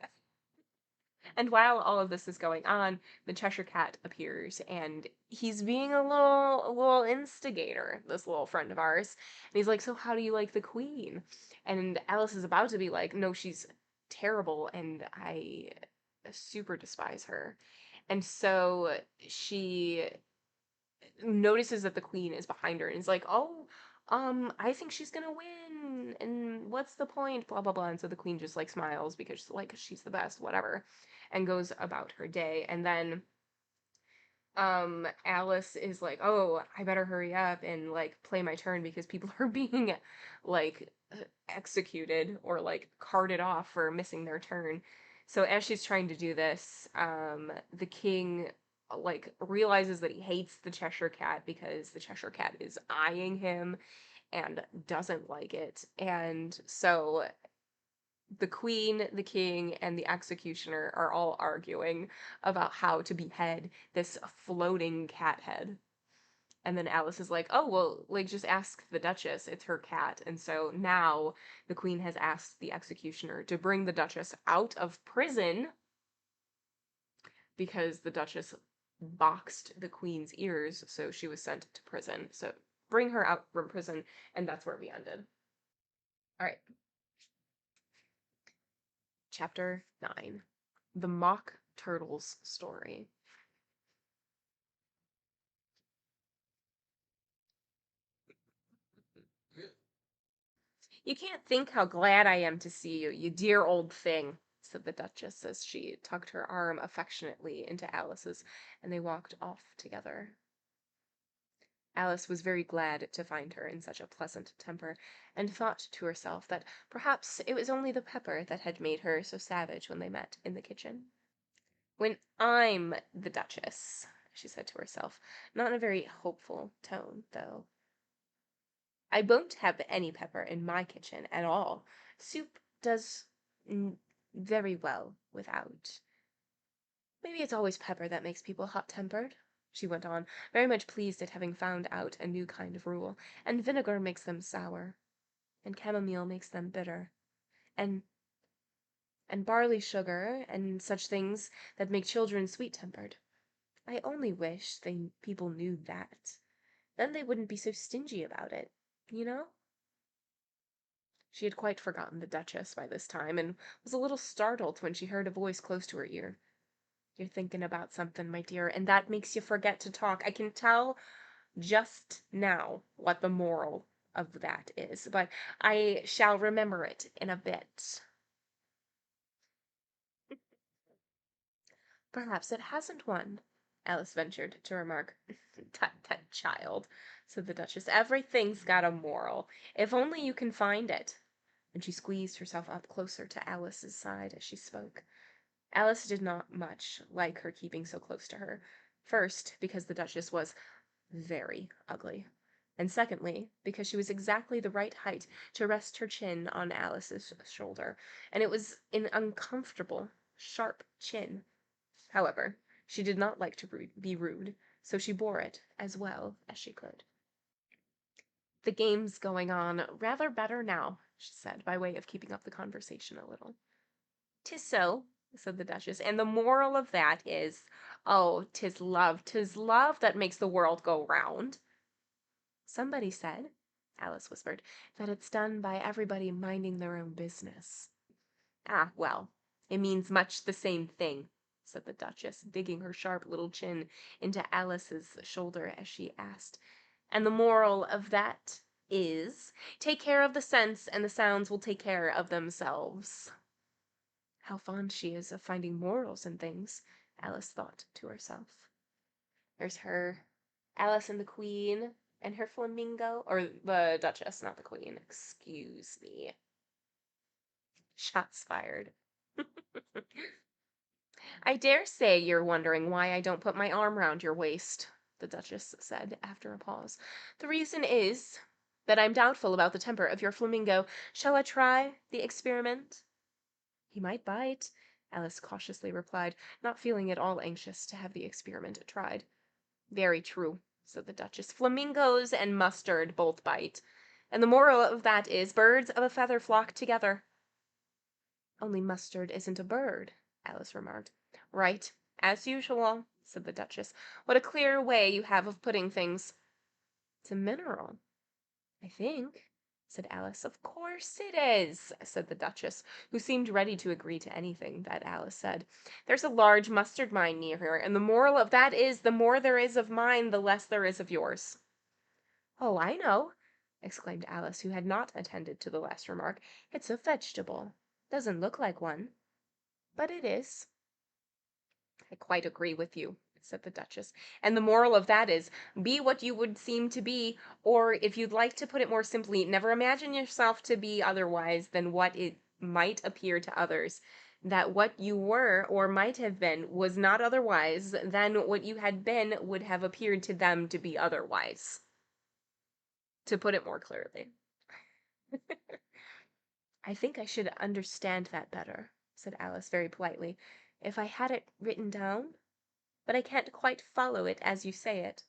And while all of this is going on, the Cheshire Cat appears, and he's being a little instigator, this little friend of ours. And he's like, "So how do you like the Queen?" And Alice is about to be like, "No, she's terrible, and I super despise her." And so she notices that the Queen is behind her and is like, "Oh, I think she's gonna win, and what's the point? Blah blah blah." And so the Queen just like smiles because like she's the best, whatever, and goes about her day. And then Alice is like, "Oh, I better hurry up and like play my turn because people are being like executed or like carted off for missing their turn." So as she's trying to do this, the king like realizes that he hates the Cheshire Cat because the Cheshire Cat is eyeing him and doesn't like it. And so the queen, the king, and the executioner are all arguing about how to behead this floating cat head. And then Alice is like, oh, well, like, just ask the Duchess. It's her cat. And so now the queen has asked the executioner to bring the Duchess out of prison because the Duchess boxed the queen's ears, so she was sent to prison. So bring her out from prison, and that's where we ended. All right. Chapter 9. The Mock Turtle's Story. You can't think how glad I am to see you, you dear old thing, said the Duchess as she tucked her arm affectionately into Alice's, and they walked off together. Alice was very glad to find her in such a pleasant temper, and thought to herself that perhaps it was only the pepper that had made her so savage when they met in the kitchen. When I'm the Duchess, she said to herself, not in a very hopeful tone, though. I won't have any pepper in my kitchen at all. Soup does very well without. Maybe it's always pepper that makes people hot-tempered, she went on, very much pleased at having found out a new kind of rule. And vinegar makes them sour, and chamomile makes them bitter, and barley sugar, and such things that make children sweet-tempered. I only wish people knew that. Then they wouldn't be so stingy about it, you know? She had quite forgotten the Duchess by this time, and was a little startled when she heard a voice close to her ear. You're thinking about something, my dear, and that makes you forget to talk. I can tell just now what the moral of that is, but I shall remember it in a bit. Perhaps it hasn't one, Alice ventured to remark. Tut, tut, child, said the Duchess. Everything's got a moral, if only you can find it. And she squeezed herself up closer to Alice's side as she spoke. Alice did not much like her keeping so close to her. First, because the Duchess was very ugly, and secondly, because she was exactly the right height to rest her chin on Alice's shoulder, and it was an uncomfortable, sharp chin. However, she did not like to be rude, so she bore it as well as she could. The game's going on rather better now, she said, by way of keeping up the conversation a little. "'Tis so," said the Duchess, "and the moral of that is, oh, 'tis love that makes the world go round." "Somebody said," Alice whispered, "that it's done by everybody minding their own business." "Ah, well, it means much the same thing," said the Duchess, digging her sharp little chin into Alice's shoulder as she asked. "And the moral of that is, take care of the sense, and the sounds will take care of themselves." How fond she is of finding morals in things, Alice thought to herself. There's her Alice and the Queen and her flamingo, or the Duchess, not the Queen, excuse me. Shots fired. "I dare say you're wondering why I don't put my arm round your waist," the Duchess said after a pause. "The reason is that I'm doubtful about the temper of your flamingo. Shall I try the experiment?" "He might bite," Alice cautiously replied, not feeling at all anxious to have the experiment tried. "Very true," said the Duchess. "Flamingos and mustard both bite. And the moral of that is, birds of a feather flock together." "Only mustard isn't a bird," Alice remarked. "Right, as usual," said the Duchess. "What a clear way you have of putting things." "It's a mineral, I think," said Alice. "Of course it is," said the Duchess, who seemed ready to agree to anything that Alice said. "There's a large mustard mine near here, and the moral of that is, the more there is of mine, the less there is of yours." "Oh, I know," exclaimed Alice, who had not attended to the last remark. "It's a vegetable. Doesn't look like one, but it is." "I quite agree with you," said the Duchess. "And the moral of that is, be what you would seem to be, or, if you'd like to put it more simply, never imagine yourself to be otherwise than what it might appear to others. That what you were, or might have been, was not otherwise than what you had been would have appeared to them to be otherwise. To put it more clearly." "I think I should understand that better," said Alice very politely, "if I had it written down. But I can't quite follow it as you say it."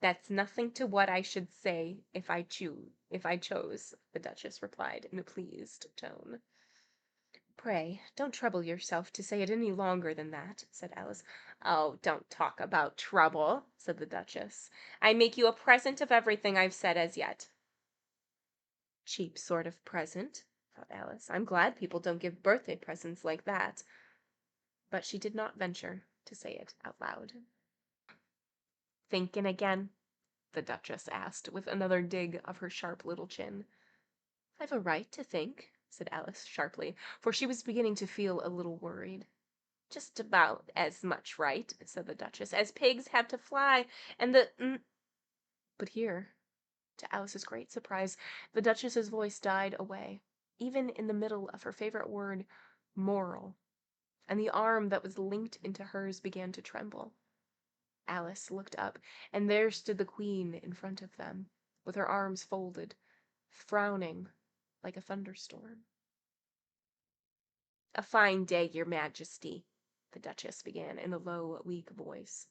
"That's nothing to what I should say if I chose," the Duchess replied in a pleased tone. "Pray, don't trouble yourself to say it any longer than that," said Alice. "Oh, don't talk about trouble," said the Duchess. "I make you a present of everything I've said as yet." "Cheap sort of present," thought Alice. "I'm glad people don't give birthday presents like that." But she did not venture to say it out loud. "Thinkin' again?" the Duchess asked, with another dig of her sharp little chin. "I've a right to think," said Alice sharply, for she was beginning to feel a little worried. "Just about as much right," said the Duchess, "as pigs have to fly, and But here, to Alice's great surprise, the Duchess's voice died away, even in the middle of her favorite word, moral, and the arm that was linked into hers began to tremble. Alice looked up, and there stood the Queen in front of them, with her arms folded, frowning like a thunderstorm. "A fine day, your Majesty," the Duchess began in a low, weak voice.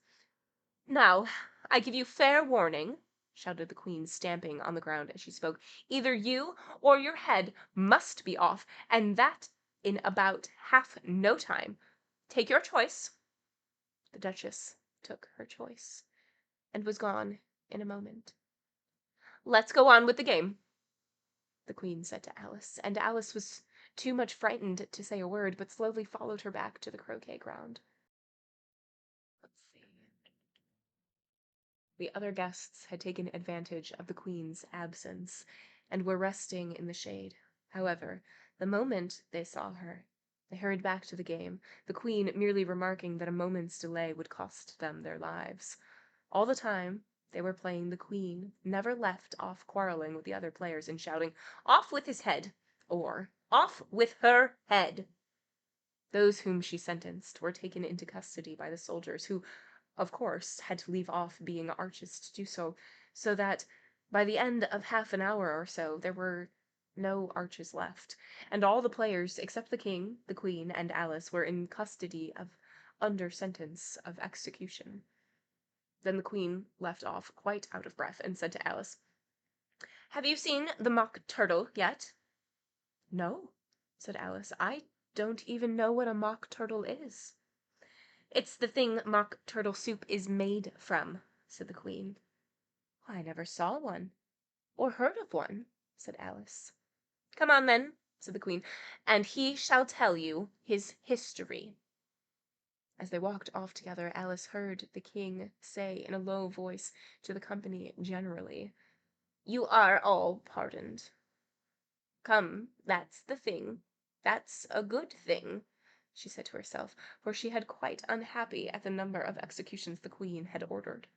Now, I give you fair warning, shouted the queen, stamping on the ground as she spoke. Either you or your head must be off, and that in about half no time. Take your choice. The Duchess took her choice, and was gone in a moment. Let's go on with the game, the queen said to Alice, and Alice was too much frightened to say a word, but slowly followed her back to the croquet ground. Let's see. The other guests had taken advantage of the queen's absence, and were resting in the shade. However, the moment they saw her, they hurried back to the game, the queen merely remarking that a moment's delay would cost them their lives. All the time they were playing, the queen never left off quarreling with the other players and shouting, "Off with his head!" or "Off with her head!" Those whom she sentenced were taken into custody by the soldiers, who, of course, had to leave off being arches to do so, so that by the end of half an hour or so there were no arches left, and all the players except the king, the queen, and Alice were in custody of under sentence of execution. Then the queen left off, quite out of breath, and said to Alice, "Have you seen the mock turtle yet?" "No," said Alice. "I don't even know what a mock turtle is." "It's the thing mock turtle soup is made from," said the queen. "I never saw one, or heard of one," said Alice. "Come on, then," said the queen, "and he shall tell you his history." As they walked off together, Alice heard the king say in a low voice to the company generally, "You are all pardoned. Come, that's the thing. That's a good thing," she said to herself, for she had quite unhappy at the number of executions the queen had ordered.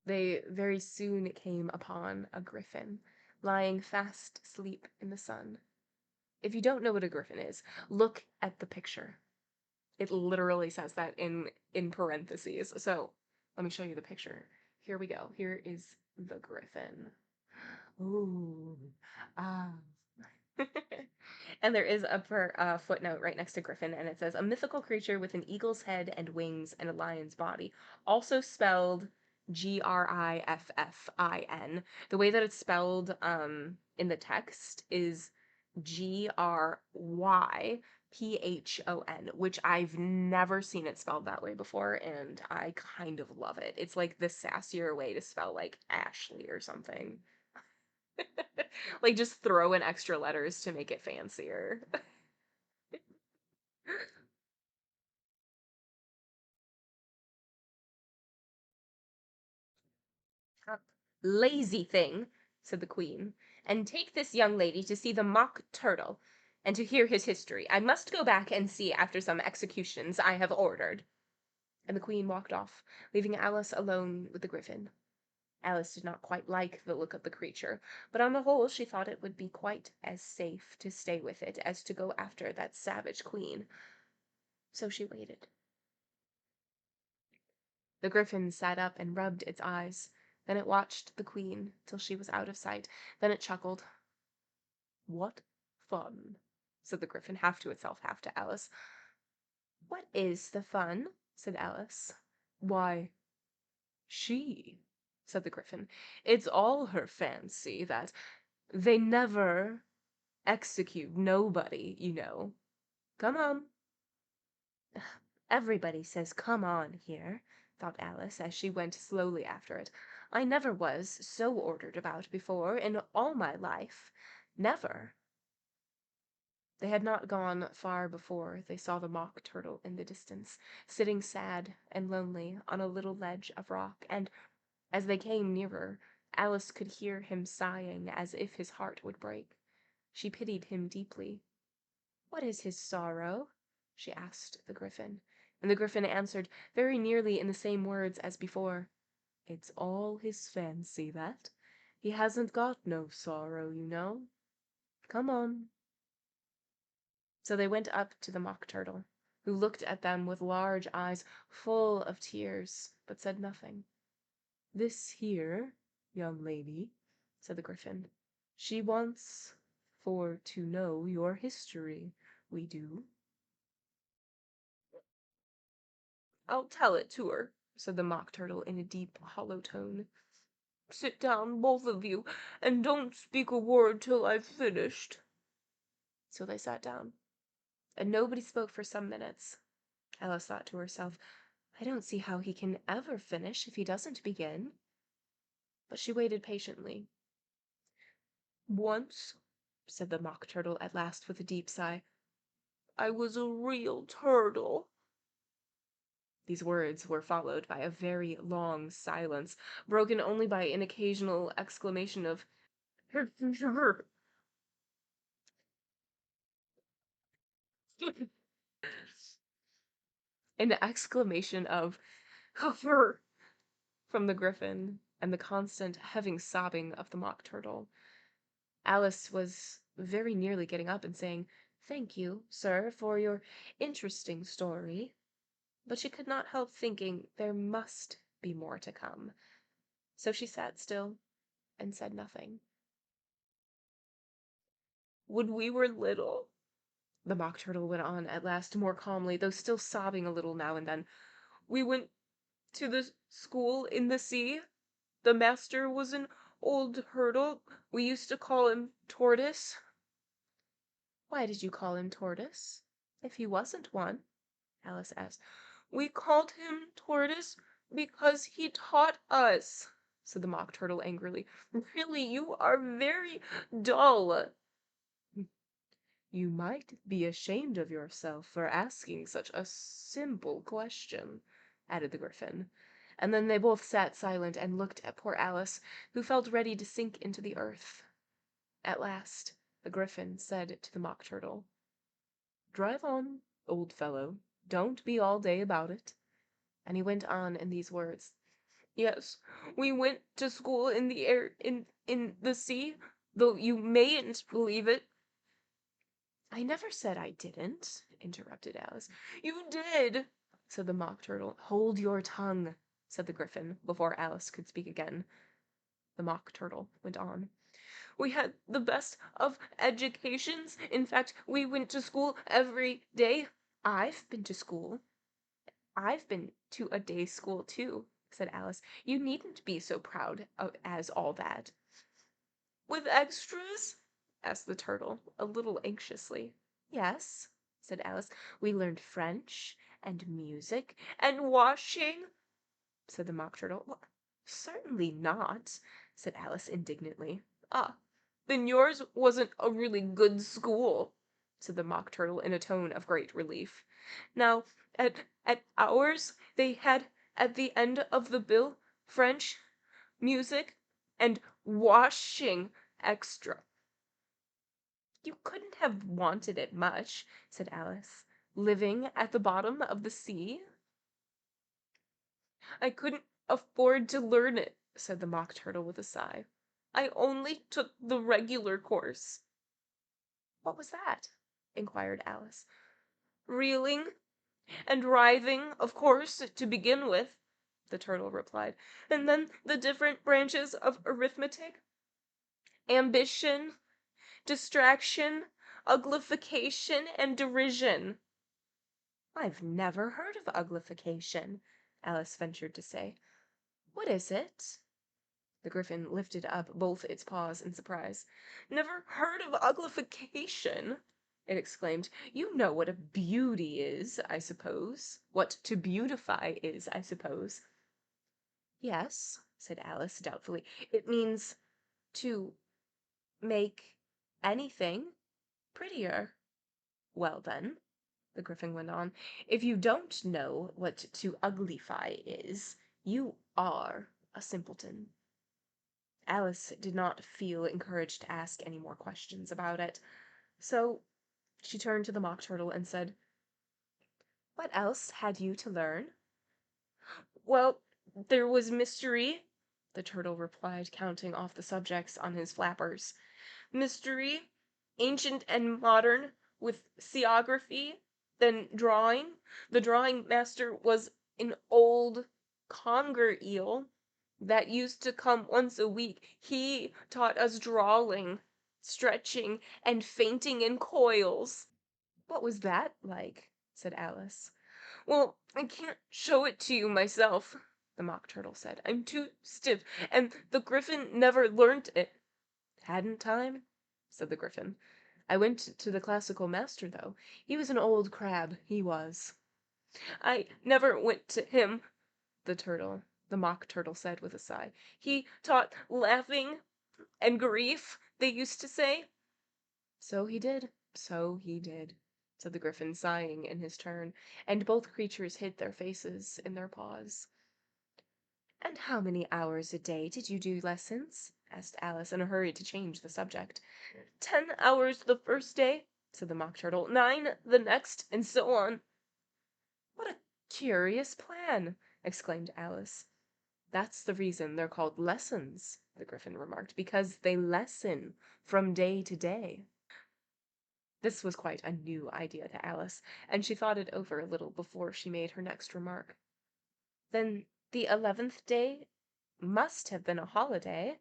They very soon came upon a griffin, lying fast asleep in the sun. If you don't know what a griffin is, look at the picture. It literally says that in parentheses. So let me show you the picture. Here we go. Here is the griffin. Ooh. Ah. And there is a footnote right next to Griffin, and it says, "A mythical creature with an eagle's head and wings and a lion's body, also spelled Griffin. The way that it's spelled in the text is Gryphon, which I've never seen it spelled that way before, and I kind of love it. It's like the sassier way to spell like Ashley or something. Like, just throw in extra letters to make it fancier. "Lazy thing," said the queen, "and take this young lady to see the mock turtle, and to hear his history. I must go back and see after some executions I have ordered." And the queen walked off, leaving Alice alone with the griffin. Alice did not quite like the look of the creature, but on the whole she thought it would be quite as safe to stay with it as to go after that savage queen. So she waited. The griffin sat up and rubbed its eyes. Then it watched the queen till she was out of sight. Then it chuckled. "What fun!" said the griffin, half to itself, half to Alice. "What is the fun?" said Alice. "Why, she," said the griffin. "It's all her fancy that they never execute nobody, you know. Come on." "Everybody says 'come on' here," thought Alice, as she went slowly after it. "I never was so ordered about before in all my life. Never." They had not gone far before they saw the mock turtle in the distance, sitting sad and lonely on a little ledge of rock, and, as they came nearer, Alice could hear him sighing as if his heart would break. She pitied him deeply. "What is his sorrow?" she asked the griffin, and the griffin answered, very nearly in the same words as before, "It's all his fancy, that. He hasn't got no sorrow, you know. Come on." So they went up to the mock turtle, who looked at them with large eyes full of tears, but said nothing. "This here, young lady," said the griffin, "she wants for to know your history, we do." "I'll tell it to her," said the Mock Turtle in a deep, hollow tone. "Sit down, both of you, and don't speak a word till I've finished." So they sat down, and nobody spoke for some minutes. Alice thought to herself, I don't see how he can ever finish if he doesn't begin. But she waited patiently. "Once," said the Mock Turtle at last with a deep sigh, "I was a real turtle." These words were followed by a very long silence, broken only by an occasional exclamation of an exclamation of from the Griffin, and the constant heaving sobbing of the Mock Turtle. Alice was very nearly getting up and saying, "Thank you, sir, for your interesting story," but she could not help thinking there must be more to come. So she sat still and said nothing. "When we were little," the Mock Turtle went on at last more calmly, though still sobbing a little now and then, "we went to the school in the sea. The master was an old turtle. We used to call him Tortoise." "Why did you call him Tortoise, if he wasn't one?" Alice asked. "We called him Tortoise because he taught us," said the Mock Turtle angrily. "Really, you are very dull." "You might be ashamed of yourself for asking such a simple question," added the Griffin. And then they both sat silent and looked at poor Alice, who felt ready to sink into the earth. At last the Griffin said to the Mock Turtle, "Drive on, old fellow. Don't be all day about it." And he went on in these words, "Yes, we went to school in the air in the sea, though you mayn't believe it." "I never said I didn't," interrupted Alice. "You did," said the Mock Turtle. "Hold your tongue," said the Griffin, before Alice could speak again. The Mock Turtle went on. "We had the best of educations. In fact, we went to school every day." "I've been to school. I've been to a day school, too," said Alice. "You needn't be so proud as all that." "With extras?" asked the Turtle, a little anxiously. "Yes," said Alice. "We learned French and music." "And washing?" said the Mock Turtle. "Well, certainly not," said Alice indignantly. "Ah, then yours wasn't a really good school," said the Mock Turtle in a tone of great relief. "Now, at ours they had at the end of the bill French, music, and washing extra." "You couldn't have wanted it much," said Alice. "Living at the bottom of the sea." "I couldn't afford to learn it," said the Mock Turtle with a sigh. "I only took the regular course." "What was that?" inquired Alice. "Reeling and writhing, of course, to begin with," the Turtle replied, "and then the different branches of arithmetic, ambition, distraction, uglification, and derision." "I've never heard of uglification," Alice ventured to say. "What is it?" The Griffin lifted up both its paws in surprise. "Never heard of uglification?" it exclaimed. "You know what a beauty is, I suppose. What to beautify is, I suppose." "Yes," said Alice doubtfully. "It means to make anything prettier." "Well, then," the Griffin went on, "if you don't know what to uglify is, you are a simpleton." Alice did not feel encouraged to ask any more questions about it, so she turned to the Mock Turtle and said, "What else had you to learn?" "Well, there was mystery," the Turtle replied, counting off the subjects on his flappers. "Mystery, ancient and modern, with seaography, then drawing. The drawing master was an old conger eel that used to come once a week. He taught us drawing, stretching, and fainting in coils." "What was that like?" said Alice. "Well, I can't show it to you myself," the Mock Turtle said. "I'm too stiff, and the Griffin never learnt it." "Hadn't time?" said the Griffin. "I went to the classical master, though. He was an old crab, he was." "I never went to him," the Mock Turtle said with a sigh. "He taught laughing and grief, they used to say." "So he did, so he did," said the Griffin, sighing in his turn, and both creatures hid their faces in their paws. "And how many hours a day did you do lessons?" asked Alice, in a hurry to change the subject. 10 hours the first day," said the Mock Turtle, 9 the next, and so on." "What a curious plan!" exclaimed Alice. "That's the reason they're called lessons," the Griffin remarked, "because they lessen from day to day." This was quite a new idea to Alice, and she thought it over a little before she made her next remark. "Then the 11th day must have been a holiday."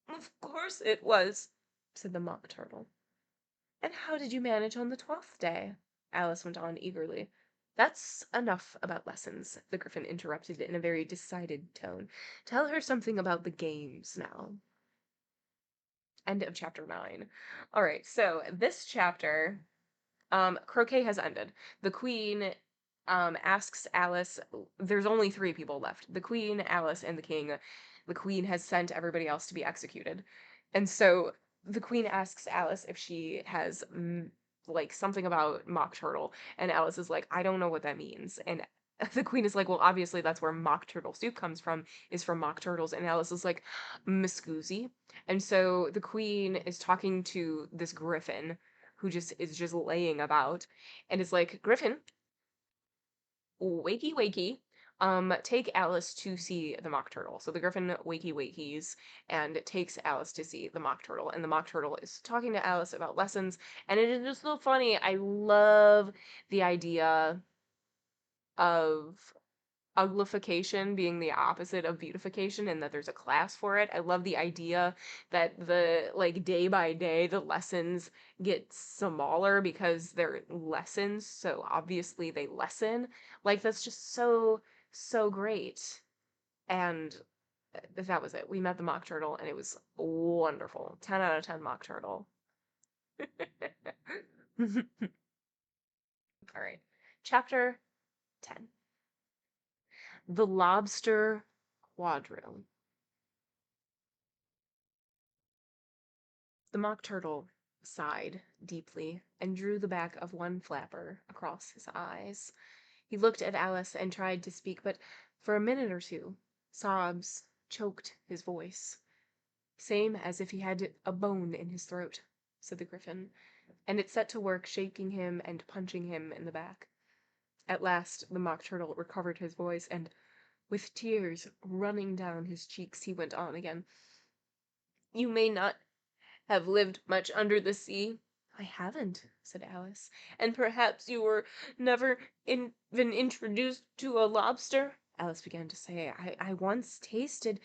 "Of course it was," said the Mock Turtle. "And how did you manage on the 12th day?" Alice went on eagerly. "That's enough about lessons," the Griffin interrupted in a very decided tone. "Tell her something about the games now." End of chapter 9. All right, so this chapter, croquet has ended. The queen asks Alice, there's only three people left: the queen, Alice, and the king. The queen has sent everybody else to be executed. And so the queen asks Alice if she has like something about Mock Turtle, and Alice is like, "I don't know what that means." And the queen is like, "Well, obviously that's where Mock Turtle soup comes from, is from mock turtles." And Alice is like, "Miscusi." And so the queen is talking to this griffin who just is just laying about, and is like, "Griffin, wakey wakey, take Alice to see the Mock Turtle." So the Griffin wakey wakeys and takes Alice to see the Mock Turtle, and the Mock Turtle is talking to Alice about lessons, and it is just so funny. I love the idea of uglification being the opposite of beautification, and that there's a class for it. I love the idea that the like day by day the lessons get smaller because they're lessons, so obviously they lessen. Like that's just so great. And that was it. We met the Mock Turtle and it was wonderful. 10 out of 10 Mock Turtle. All right. Chapter 10. The Lobster Quadrille. The Mock Turtle sighed deeply and drew the back of one flapper across his eyes. He looked at Alice and tried to speak, but for a minute or two sobs choked his voice. "Same as if he had a bone in his throat," said the Griffin, and it set to work shaking him and punching him in the back. At last the Mock Turtle recovered his voice, and, with tears running down his cheeks, he went on again. "You may not have lived much under the sea." "I haven't," said Alice. "And perhaps you were never even introduced to a lobster?" Alice began to say, I once tasted,"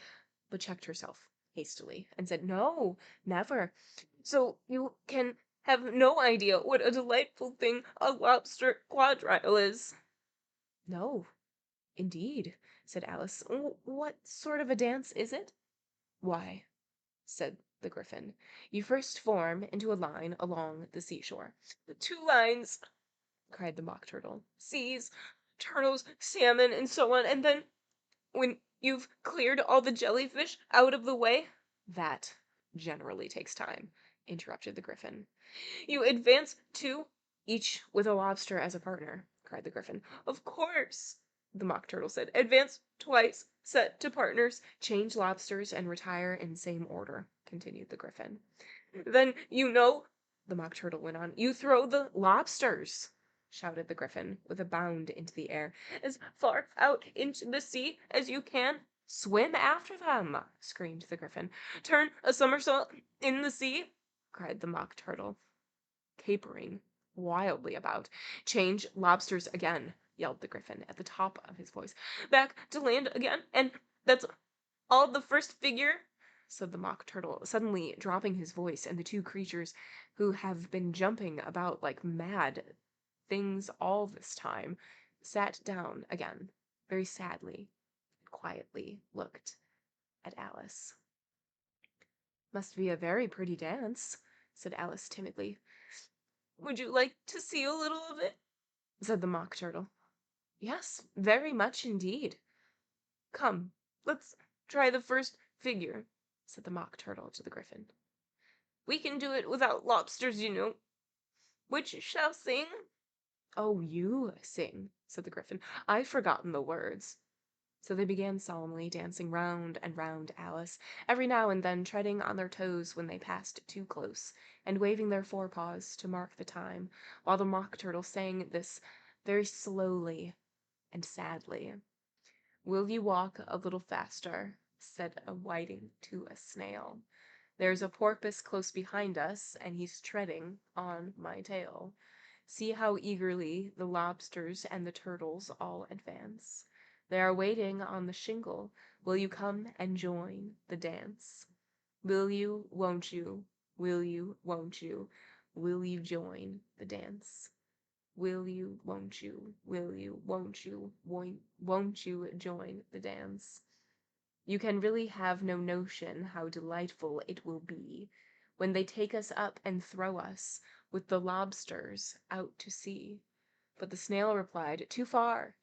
but checked herself hastily and said, "No, never." "So you can have no idea what a delightful thing a lobster quadrille is?" "No, indeed," said Alice. What sort of a dance is it?" "Why," said the Griffin, "you first form into a line along the seashore." "Two lines!" cried the Mock Turtle. "Seas, turtles, salmon, and so on, and then, when you've cleared all the jellyfish out of the way—" "That generally takes time," interrupted the Griffin. "You advance two, each with a lobster as a partner," cried the Griffin. "Of course," the Mock Turtle said. "Advance twice, set to partners, change lobsters, and retire in same order," continued the Griffin. "Then you know," the Mock Turtle went on. "You throw the lobsters," shouted the Griffin, with a bound into the air, "as far out into the sea as you can." "Swim after them!" screamed the Griffin. "Turn a somersault in the sea," cried the Mock Turtle, capering wildly about. "Change lobsters again," yelled the Griffin at the top of his voice. "Back to land again, and that's all the first figure," said the Mock Turtle, suddenly dropping his voice, and the two creatures, who have been jumping about like mad things all this time, sat down again, very sadly, quietly looked at Alice. "Must be a very pretty dance," said Alice timidly. "Would you like to see a little of it?" said the Mock Turtle. "Yes, very much indeed." "Come, let's try the first figure," said the Mock Turtle to the Gryphon. "We can do it without lobsters, you know. Which shall sing?" "Oh, you sing," said the Gryphon. "I've forgotten the words." So they began solemnly dancing round and round Alice, every now and then treading on their toes when they passed too close, and waving their forepaws to mark the time, while the Mock Turtle sang this very slowly and sadly. "Will you walk a little faster?" said a whiting to a snail. "There's a porpoise close behind us, and he's treading on my tail. See how eagerly the lobsters and the turtles all advance. They are waiting on the shingle. Will you come and join the dance? Will you, won't you, will you, won't you, will you join the dance? Will you, won't you, will you, won't you, won't you join the dance? You can really have no notion how delightful it will be when they take us up and throw us, with the lobsters, out to sea." But the snail replied, too far,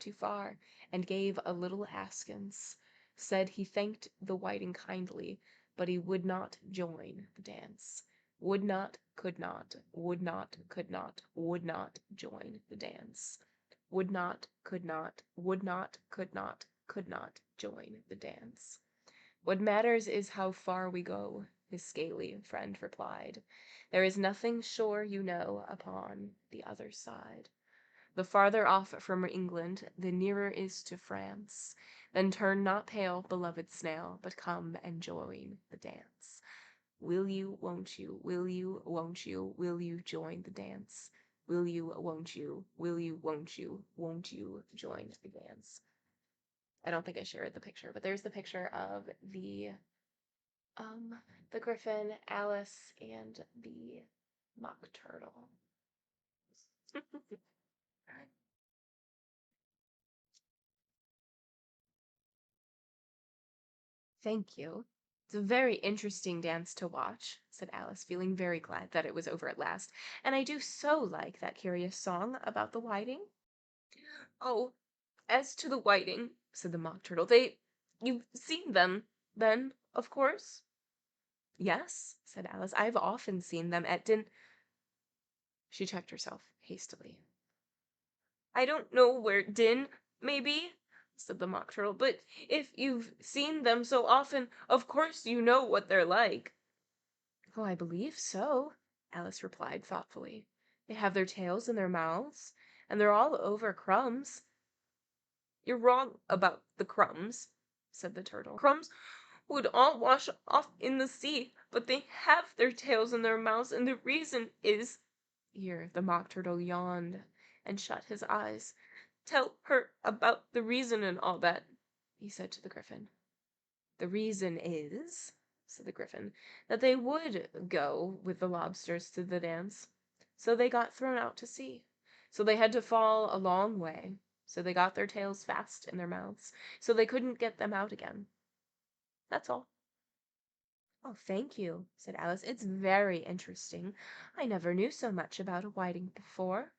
and gave a little askance, said he thanked the whiting kindly, but he would not join the dance. Would not, could not, would not, could not, would not join the dance. Would not, could not, would not, could not join the dance. "What matters is how far we go," his scaly friend replied. "There is nothing sure, you know, upon the other side. The farther off from England, the nearer is to France. Then turn not pale, beloved snail, but come and join the dance. Will you, won't you, will you, won't you, will you join the dance? Will you, won't you, will you, won't you join the dance?" I don't think I shared the picture, but there's the picture of um the Gryphon, Alice, and the Mock Turtle. "Thank you. It's a very interesting dance to watch," said Alice, feeling very glad that it was over at last. "And I do so like that curious song about the whiting." "Oh, as to the whiting," said the Mock Turtle, you've seen them, then, of course?" "Yes," said Alice, "I've often seen them at She checked herself hastily. "I don't know where Din may be," said the Mock Turtle, "but if you've seen them so often, of course you know what they're like." "Oh, I believe so," Alice replied thoughtfully. "They have their tails in their mouths, and they're all over crumbs." "You're wrong about the crumbs," said the turtle. "Crumbs would all wash off in the sea, but they have their tails in their mouths, and the reason is—" Here the Mock Turtle yawned and shut his eyes. "Tell her about the reason and all that," he said to the Gryphon. "The reason is," said the Gryphon, "that they would go with the lobsters to the dance. So they got thrown out to sea. So they had to fall a long way. So they got their tails fast in their mouths. So they couldn't get them out again. That's all." "Oh, thank you," said Alice. "It's very interesting. I never knew so much about a whiting before."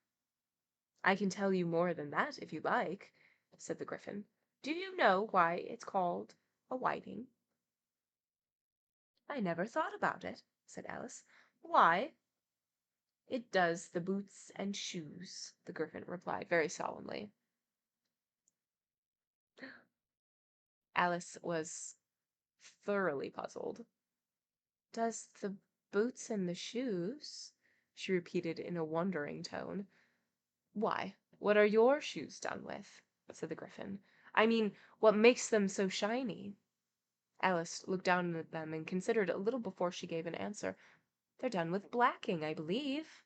"I can tell you more than that, if you like," said the Gryphon. "Do you know why it's called a whiting?" "I never thought about it," said Alice. "Why?" "It does the boots and shoes," the Gryphon replied very solemnly. Alice was thoroughly puzzled. "Does the boots and the shoes?" she repeated in a wondering tone. "Why, what are your shoes done with?" said the Gryphon. "I mean, what makes them so shiny?" Alice looked down at them and considered a little before she gave an answer. "They're done with blacking, I believe.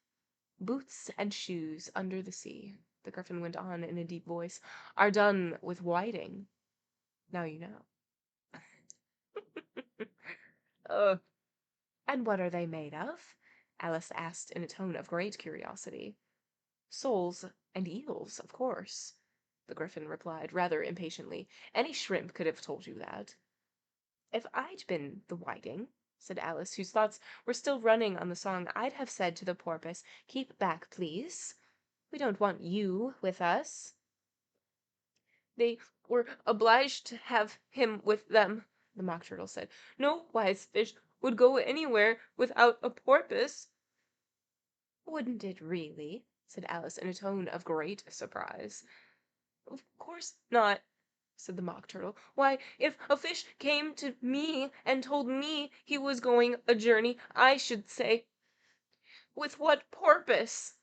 Boots and shoes under the sea," the Gryphon went on in a deep voice, "are done with whiting. Now you know." "Ugh." "And what are they made of?" Alice asked in a tone of great curiosity. "Soles and eels, of course." the Gryphon replied, rather impatiently. Any shrimp could have told you that. If I'd been the whiting, said Alice, whose thoughts were still running on the song, I'd have said to the porpoise, keep back, please. We don't want you with us. They were obliged to have him with them, the Mock Turtle said. No wise fish would go anywhere without a porpoise. Wouldn't it really? Said Alice in a tone of great surprise. Of course not, said the Mock Turtle. Why, if a fish came to me and told me he was going a journey, I should say, with what purpose?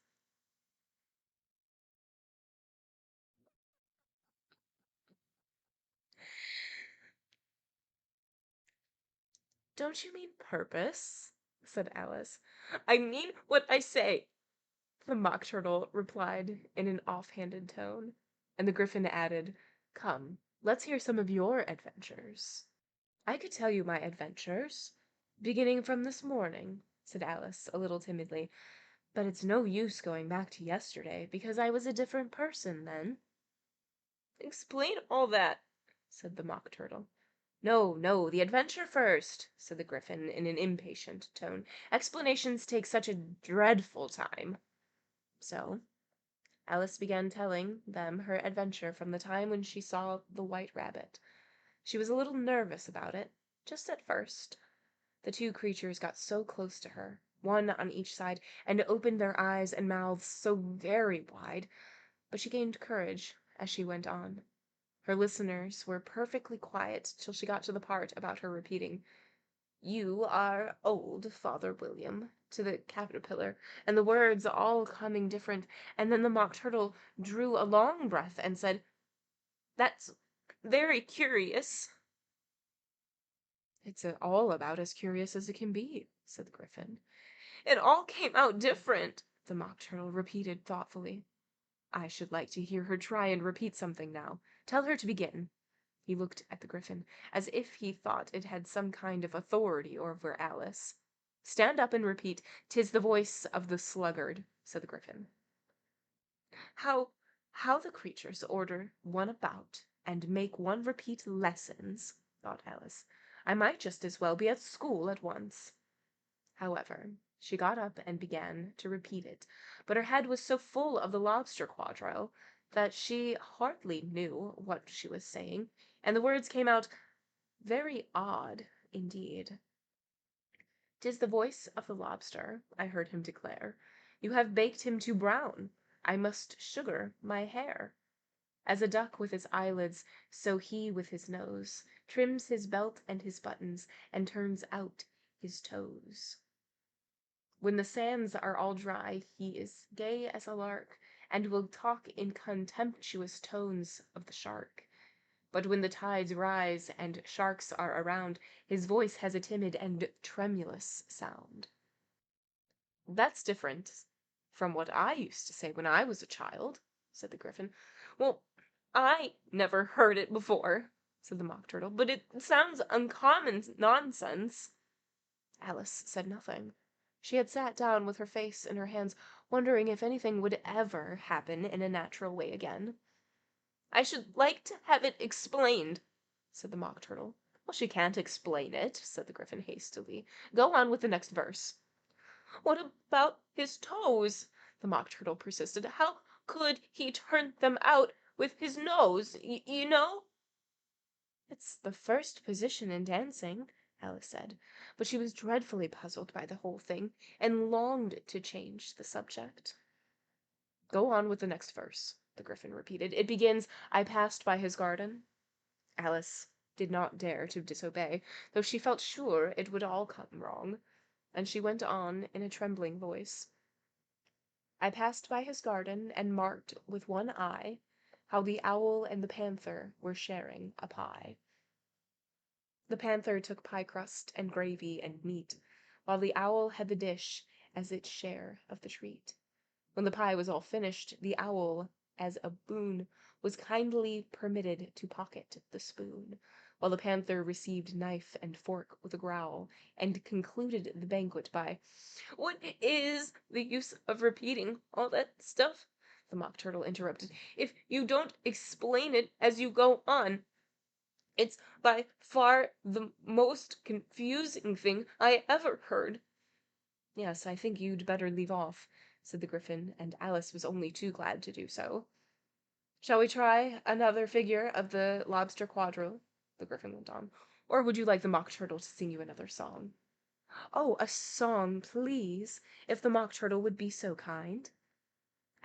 Don't you mean purpose? Said Alice. I mean what I say, the Mock Turtle replied in an offhanded tone, and the Gryphon added, come, let's hear some of your adventures. I could tell you my adventures, beginning from this morning, said Alice, a little timidly, but it's no use going back to yesterday, because I was a different person then. Explain all that, said the Mock Turtle. No, no, the adventure first, said the Gryphon in an impatient tone. Explanations take such a dreadful time. So Alice began telling them her adventure from the time when she saw the white rabbit. She was a little nervous about it, just at first. The two creatures got so close to her, one on each side, and opened their eyes and mouths so very wide, but she gained courage as she went on. Her listeners were perfectly quiet till she got to the part about her repeating, "You are old, Father William," to the caterpillar, and the words all coming different, and then the Mock Turtle drew a long breath and said, "That's very curious." It's all about as curious as it can be, said the Gryphon. It all came out different, the Mock Turtle repeated thoughtfully. I should like to hear her try and repeat something now. Tell her to begin. He looked at the Gryphon, as if he thought it had some kind of authority over Alice. Stand up and repeat, "'Tis the voice of the sluggard," said the Gryphon. How how the creatures order one about, and make one repeat lessons, thought Alice. I might just as well be at school at once. However, she got up and began to repeat it, but her head was so full of the lobster quadrille that she hardly knew what she was saying, and the words came out very odd indeed. "'Tis the voice of the lobster," I heard him declare. "You have baked him too brown. I must sugar my hair." As a duck with his eyelids, so he with his nose trims his belt and his buttons, and turns out his toes. When the sands are all dry, he is gay as a lark, and will talk in contemptuous tones of the shark. But when the tides rise and sharks are around, his voice has a timid and tremulous sound. That's different from what I used to say when I was a child, said the Gryphon. Well, I never heard it before, said the Mock Turtle, but it sounds uncommon nonsense. Alice said nothing. She had sat down with her face in her hands, wondering if anything would ever happen in a natural way again. I should like to have it explained, said the Mock Turtle. Well, she can't explain it, said the Gryphon hastily. Go on with the next verse. What about his toes? The Mock Turtle persisted. How could he turn them out with his nose, you know? It's the first position in dancing, Alice said, but she was dreadfully puzzled by the whole thing, and longed to change the subject. Go on with the next verse, the Gryphon repeated. It begins, I passed by his garden. Alice did not dare to disobey, though she felt sure it would all come wrong, and she went on in a trembling voice. I passed by his garden, and marked with one eye how the owl and the panther were sharing a pie. The panther took pie crust and gravy and meat, while the owl had the dish as its share of the treat. When the pie was all finished, the owl, as a boon, was kindly permitted to pocket the spoon, while the panther received knife and fork with a growl, and concluded the banquet by, "What is the use of repeating all that stuff?" the Mock Turtle interrupted. "If you don't explain it as you go on, it's by far the most confusing thing I ever heard." "Yes, I think you'd better leave off," said the Gryphon, and Alice was only too glad to do so. "Shall we try another figure of the lobster quadrille?" the Gryphon went on. "Or would you like the Mock Turtle to sing you another song?" "Oh, a song, please, if the Mock Turtle would be so kind,"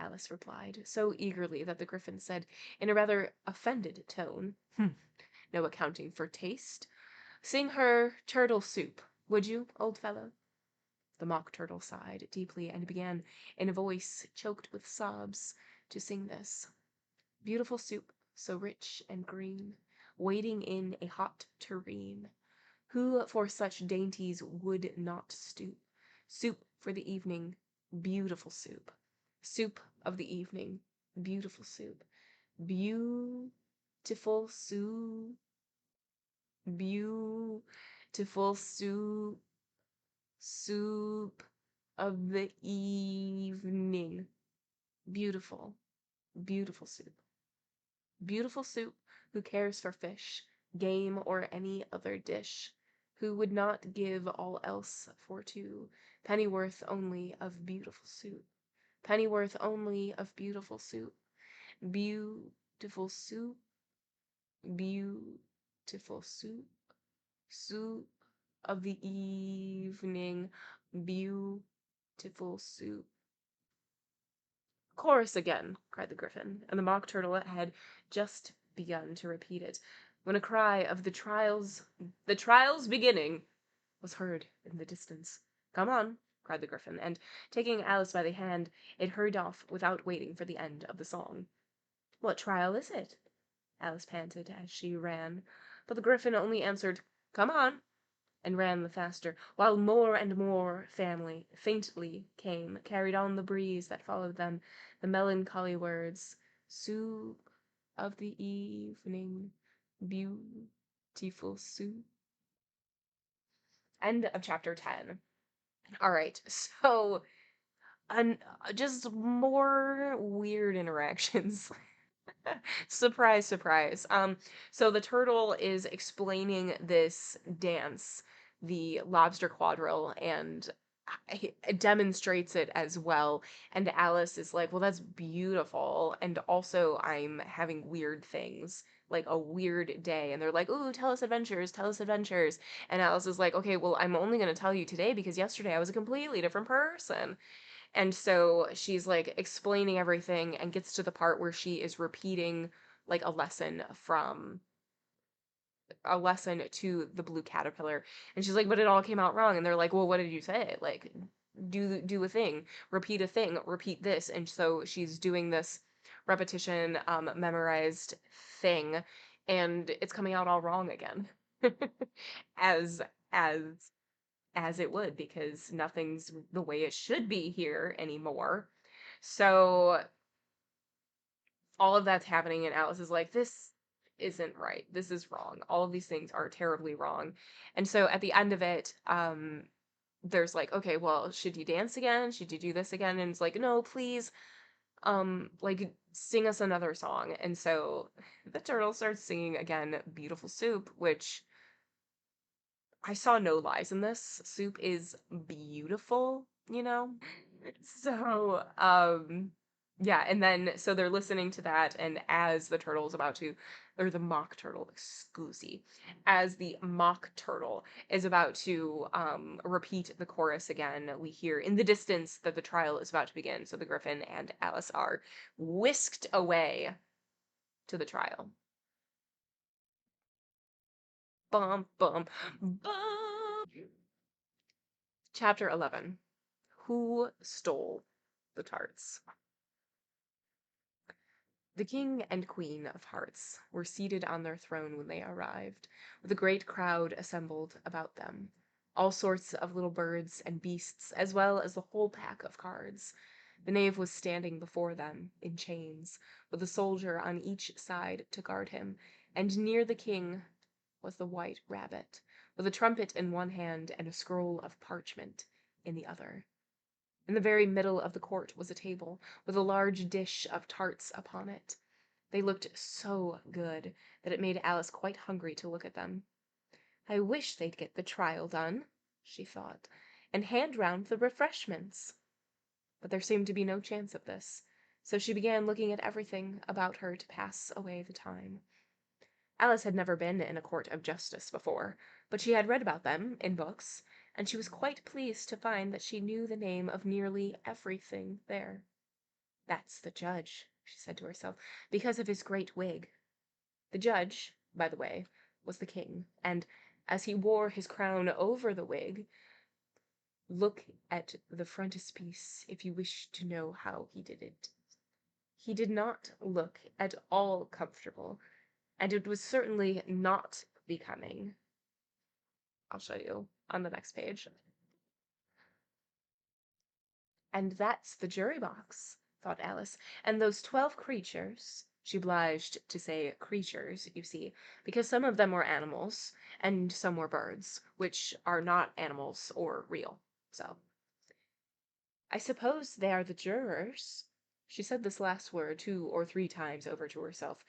Alice replied, so eagerly that the Gryphon said, in a rather offended tone, "No accounting for taste. Sing her turtle soup, would you, old fellow?" The Mock Turtle sighed deeply and began, in a voice choked with sobs, to sing this. "Beautiful soup, so rich and green, waiting in a hot tureen. Who for such dainties would not stoop? Soup for the evening, beautiful soup. Soup of the evening, beautiful soup. Beautiful soup, beautiful soup, soup of the evening. Beautiful, beautiful soup. Beautiful soup, who cares for fish, game, or any other dish, who would not give all else for two, pennyworth only of beautiful soup, pennyworth only of beautiful soup, beautiful soup, beautiful soup, soup of the evening, beautiful soup." "Chorus again," cried the Gryphon, and the Mock Turtle had just begun to repeat it, when a cry of the trial's beginning, was heard in the distance. "Come on," cried the Gryphon, and, taking Alice by the hand, it hurried off without waiting for the end of the song. "What trial is it?" Alice panted as she ran, but the Gryphon only answered, "Come on," and ran the faster, while more and more family faintly came, carried on the breeze that followed them, the melancholy words, "Soup of the evening, beautiful soup." End of chapter 10. All right, so just more weird interactions. Surprise, surprise. So the turtle is explaining this dance, the lobster quadrille, and it demonstrates it as well. And Alice is like, "Well, that's beautiful. And also, I'm having weird things, like a weird day." And they're like, "Ooh, tell us adventures, tell us adventures." And Alice is like, "Okay, well, I'm only going to tell you today because yesterday I was a completely different person." And so she's like explaining everything and gets to the part where she is repeating like a lesson to the blue caterpillar. And she's like, "But it all came out wrong." And they're like, "Well, what did you say? Like, do a thing, repeat a thing, repeat this." And so she's doing this repetition, memorized thing, and it's coming out all wrong again. as as as it would, because nothing's the way it should be here anymore. So all of that's happening, and Alice is like, "This isn't right. This is wrong. All of these things are terribly wrong." And so at the end of it, there's like, "Okay, well, should you dance again? Should you do this again?" And it's like, "No, please, like sing us another song." And so the turtle starts singing again, "Beautiful Soup," which I saw no lies in this. Soup is beautiful, you know? So, yeah, and then so they're listening to that, and as the turtle's about to, or the mock turtle, excuse me, as the mock turtle is about to repeat the chorus again, we hear in the distance that the trial is about to begin. So the Gryphon and Alice are whisked away to the trial. Bum, bum, bum. Chapter 11. Who stole the tarts? The king and queen of hearts were seated on their throne when they arrived, with a great crowd assembled about them, all sorts of little birds and beasts, as well as the whole pack of cards. The knave was standing before them, in chains, with a soldier on each side to guard him, and near the king was the white rabbit, with a trumpet in one hand and a scroll of parchment in the other. In the very middle of the court was a table, with a large dish of tarts upon it. They looked so good that it made Alice quite hungry to look at them. I wish they'd get the trial done, she thought, and hand round the refreshments. But there seemed to be no chance of this, so she began looking at everything about her to pass away the time. Alice had never been in a court of justice before, but she had read about them in books, and she was quite pleased to find that she knew the name of nearly everything there. That's the judge, she said to herself, because of his great wig. The judge, by the way, was the king, and as he wore his crown over the wig, look at the frontispiece if you wish to know how he did it. He did not look at all comfortable, and it was certainly not becoming. I'll show you on the next page. And that's the jury box, thought Alice, and those 12 creatures. She obliged to say creatures, you see, because some of them were animals, and some were birds, which are not animals or real. So, I suppose they are the jurors. She said this last word 2 or 3 times over to herself,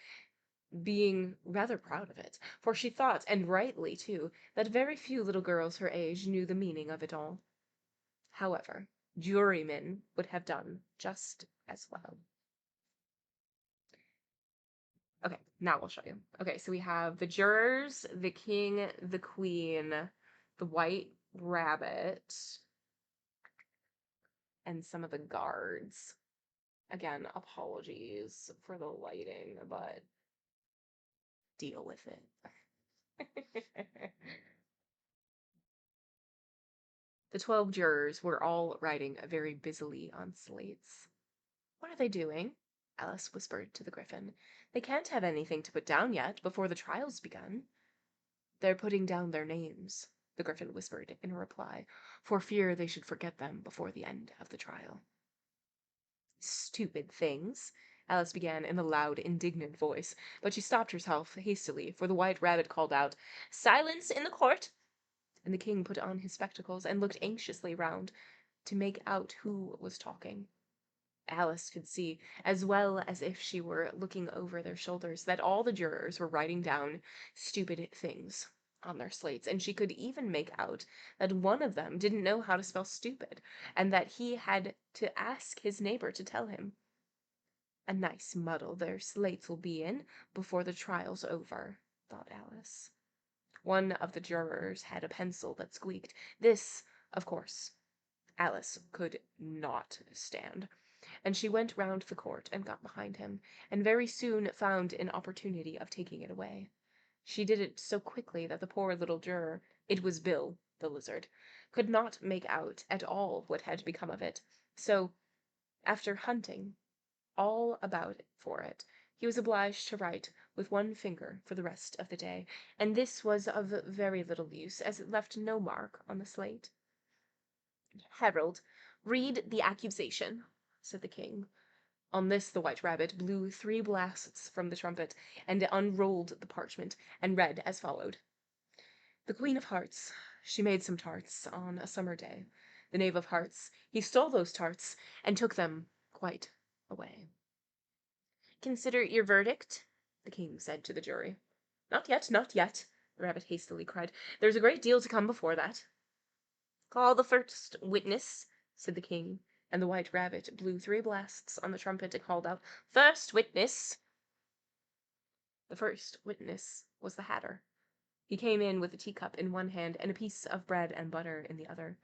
being rather proud of it, for she thought, and rightly too, that very few little girls her age knew the meaning of it all. However, jurymen would have done just as well. Okay, now I'll show you. Okay, so we have the jurors, the king, the queen, the white rabbit, and some of the guards. Again, apologies for the lighting, but deal with it. The 12 jurors were all writing very busily on slates. "What are they doing?" Alice whispered to the Gryphon. "They can't have anything to put down yet, before the trial's begun." "They're putting down their names," the Gryphon whispered in reply, for fear they should forget them before the end of the trial. "Stupid things," Alice began in a loud, indignant voice, but she stopped herself hastily, for the White Rabbit called out, "Silence in the court!" and the king put on his spectacles and looked anxiously round to make out who was talking. Alice could see, as well as if she were looking over their shoulders, that all the jurors were writing down stupid things on their slates, and she could even make out that one of them didn't know how to spell stupid, and that he had to ask his neighbor to tell him. A nice muddle their slates will be in before the trial's over, thought Alice. One of the jurors had a pencil that squeaked. This, of course, Alice could not stand, and she went round the court and got behind him, and very soon found an opportunity of taking it away. She did it so quickly that the poor little juror, it was Bill, the lizard, could not make out at all what had become of it. So, after hunting all about it for it, he was obliged to write with one finger for the rest of the day, and this was of very little use, as it left no mark on the slate. "Herald, read the accusation," said the king. On this the White Rabbit blew 3 blasts from the trumpet, and unrolled the parchment, and read as followed. "The Queen of Hearts, she made some tarts on a summer day. The Knave of Hearts, he stole those tarts, and took them quite away." "Consider your verdict," the king said to the jury. "Not yet, not yet," the rabbit hastily cried. "There's a great deal to come before that." "Call the first witness," said the king, and the White Rabbit blew 3 blasts on the trumpet and called out, "First witness." The first witness was the Hatter. He came in with a teacup in one hand and a piece of bread and butter in the other.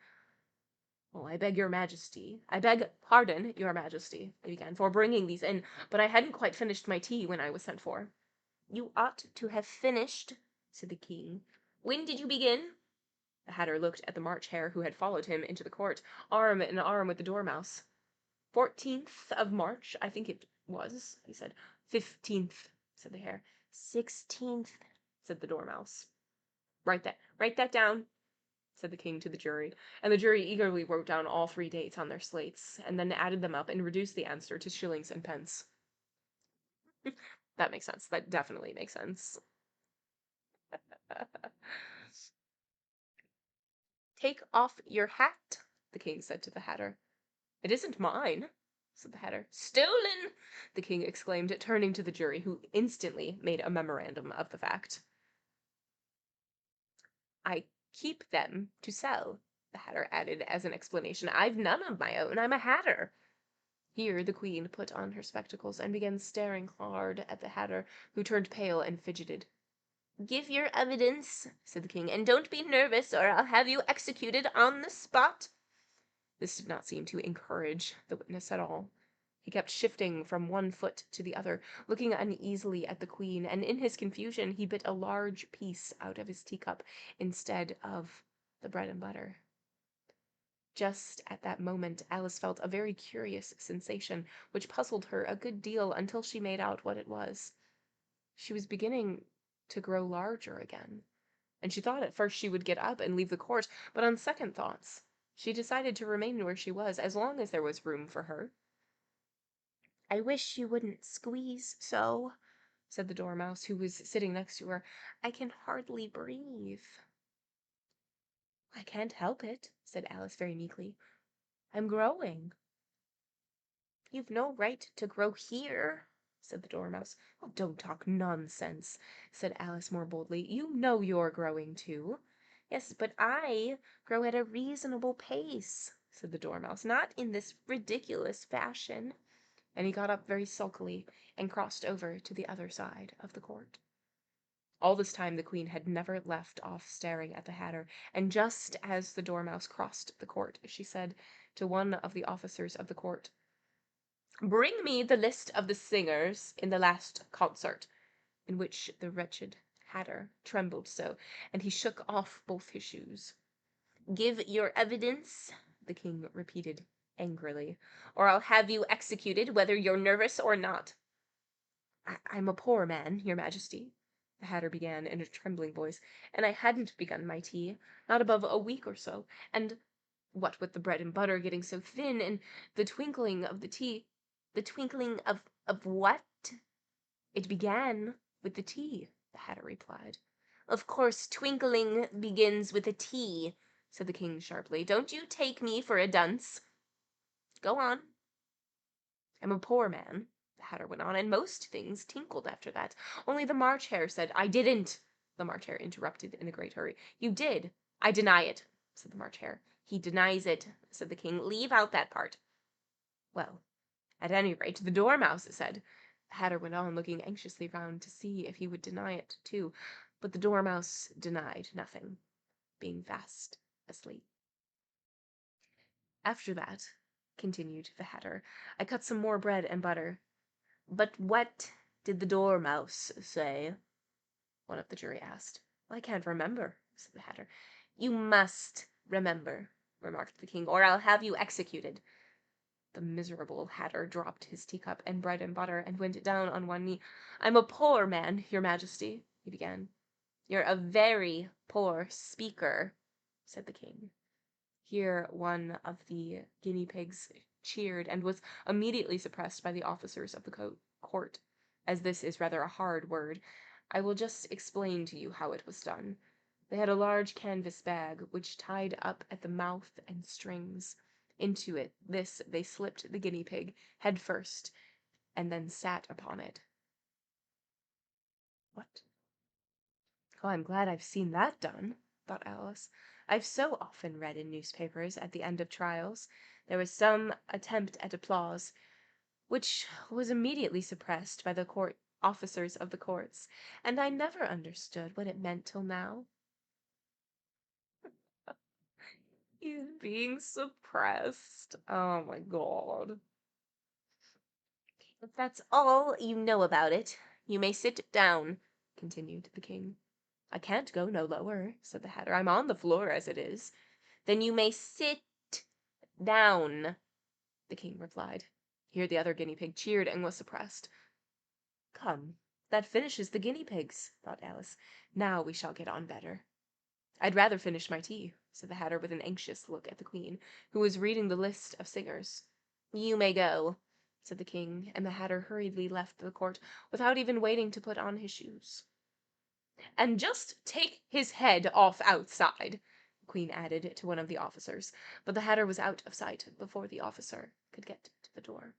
"Oh, I beg your majesty, I beg pardon, your majesty," he began, "for bringing these in, but I hadn't quite finished my tea when I was sent for." "You ought to have finished," said the king. "When did you begin?" The Hatter looked at the March Hare, who had followed him into the court, arm in arm with the Dormouse. "14th of March, I think it was," he said. "15th," said the Hare. "16th," said the Dormouse. Write that down," said the king to the jury, and the jury eagerly wrote down all 3 dates on their slates, and then added them up and reduced the answer to shillings and pence. That makes sense. That definitely makes sense. "Take off your hat," the king said to the Hatter. It isn't mine, said the Hatter. Stolen! The king exclaimed, turning to the jury, who instantly made a memorandum of the fact. I keep them to sell, the Hatter added as an explanation. I've none of my own. I'm a Hatter. Here the queen put on her spectacles and began staring hard at the Hatter, who turned pale and fidgeted. Give your evidence, said the king, and don't be nervous, or I'll have you executed on the spot. This did not seem to encourage the witness at all. He kept shifting from one foot to the other, looking uneasily at the queen, and in his confusion he bit a large piece out of his teacup instead of the bread and butter. Just at that moment Alice felt a very curious sensation, which puzzled her a good deal until she made out what it was. She was beginning to grow larger again, and she thought at first she would get up and leave the court, but on second thoughts she decided to remain where she was as long as there was room for her. I wish you wouldn't squeeze so, said the Dormouse, who was sitting next to her. I can hardly breathe. I can't help it, said Alice very meekly. I'm growing. You've no right to grow here, said the Dormouse. Oh, don't talk nonsense, said Alice more boldly. You know you're growing too. Yes, but I grow at a reasonable pace, said the Dormouse, not in this ridiculous fashion. And he got up very sulkily and crossed over to the other side of the court. All this time the queen had never left off staring at the Hatter, and just as the Dormouse crossed the court, she said to one of the officers of the court, Bring me the list of the singers in the last concert, in which the wretched Hatter trembled so, and he shook off both his shoes. Give your evidence, the king repeated angrily, or I'll have you executed, whether you're nervous or not. I'm a poor man, your majesty, the Hatter began in a trembling voice, and I hadn't begun my tea, not above a week or so, and what with the bread and butter getting so thin, and the twinkling of the tea. The twinkling of what? It began with the tea, the Hatter replied. Of course, twinkling begins with a T, said the king sharply. Don't you take me for a dunce. Go on. I'm a poor man, the Hatter went on, and most things tinkled after that. Only the March Hare said, I didn't, the March Hare interrupted in a great hurry. You did. I deny it, said the March Hare. He denies it, said the king. Leave out that part. Well, at any rate, the Dormouse said. The Hatter went on, looking anxiously round to see if he would deny it too, but the Dormouse denied nothing, being fast asleep. After that, continued the Hatter, I cut some more bread and butter. But what did the Dormouse say? One of the jury asked. I can't remember, said the Hatter. You must remember, remarked the king, or I'll have you executed. The miserable Hatter dropped his teacup and bread and butter and went down on one knee. I'm a poor man, your majesty, he began. You're a very poor speaker, said the king. Here one of the guinea pigs cheered and was immediately suppressed by the officers of the court. As this is rather a hard word, I will just explain to you how it was done. They had a large canvas bag, which tied up at the mouth and strings. Into this they slipped the guinea pig, head first, and then sat upon it. What? Oh, I'm glad I've seen that done, thought Alice. I've so often read in newspapers at the end of trials there was some attempt at applause, which was immediately suppressed by the court officers of the courts, and I never understood what it meant till now. He's being suppressed. Oh my god. If that's all you know about it, you may sit down, continued the king. I can't go no lower, said the Hatter. I'm on the floor as it is. Then you may sit down, the king replied. Here the other guinea pig cheered and was suppressed. Come, that finishes the guinea pigs, thought Alice. Now we shall get on better. I'd rather finish my tea, said the Hatter with an anxious look at the queen, who was reading the list of singers. You may go, said the king, and the Hatter hurriedly left the court without even waiting to put on his shoes. And just take his head off outside, the Queen added to one of the officers, but the Hatter was out of sight before the officer could get to the door.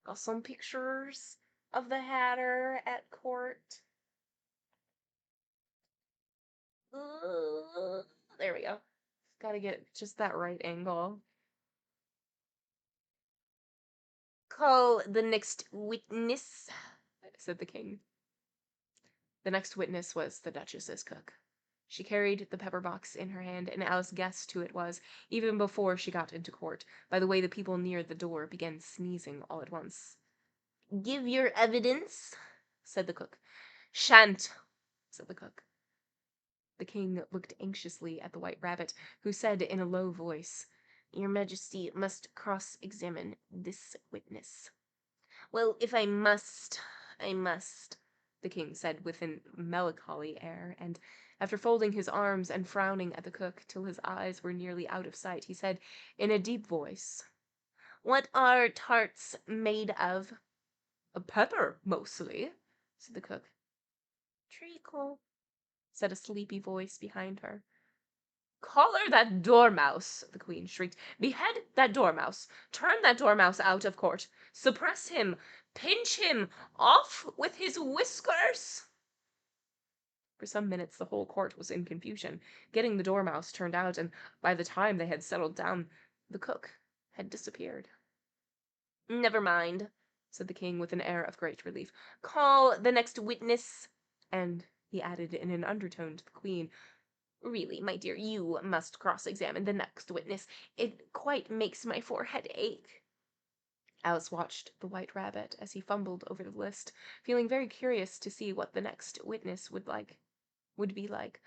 Got some pictures of the Hatter at court. There we go. Gotta get just that right angle. Call the next witness, said the king. The next witness was the Duchess's cook. She carried the pepper box in her hand, and Alice guessed who it was, even before she got into court, by the way the people near the door began sneezing all at once. Give your evidence, said the cook. Shan't, said the cook. The king looked anxiously at the White Rabbit, who said in a low voice, Your Majesty must cross-examine this witness. Well, if I must, I must, the king said with a melancholy air, and after folding his arms and frowning at the cook till his eyes were nearly out of sight, he said in a deep voice, What are tarts made of? Pepper, mostly, said the cook. Treacle, said a sleepy voice behind her. Collar that dormouse, the queen shrieked. Behead that dormouse. Turn that dormouse out of court. Suppress him. Pinch him. Off with his whiskers. For some minutes the whole court was in confusion, getting the dormouse turned out, and by the time they had settled down, the cook had disappeared. Never mind, said the king with an air of great relief. Call the next witness. And he added in an undertone to the queen, Really, my dear, you must cross-examine the next witness. It quite makes my forehead ache. Alice watched the White Rabbit as he fumbled over the list, feeling very curious to see what the next witness would be like.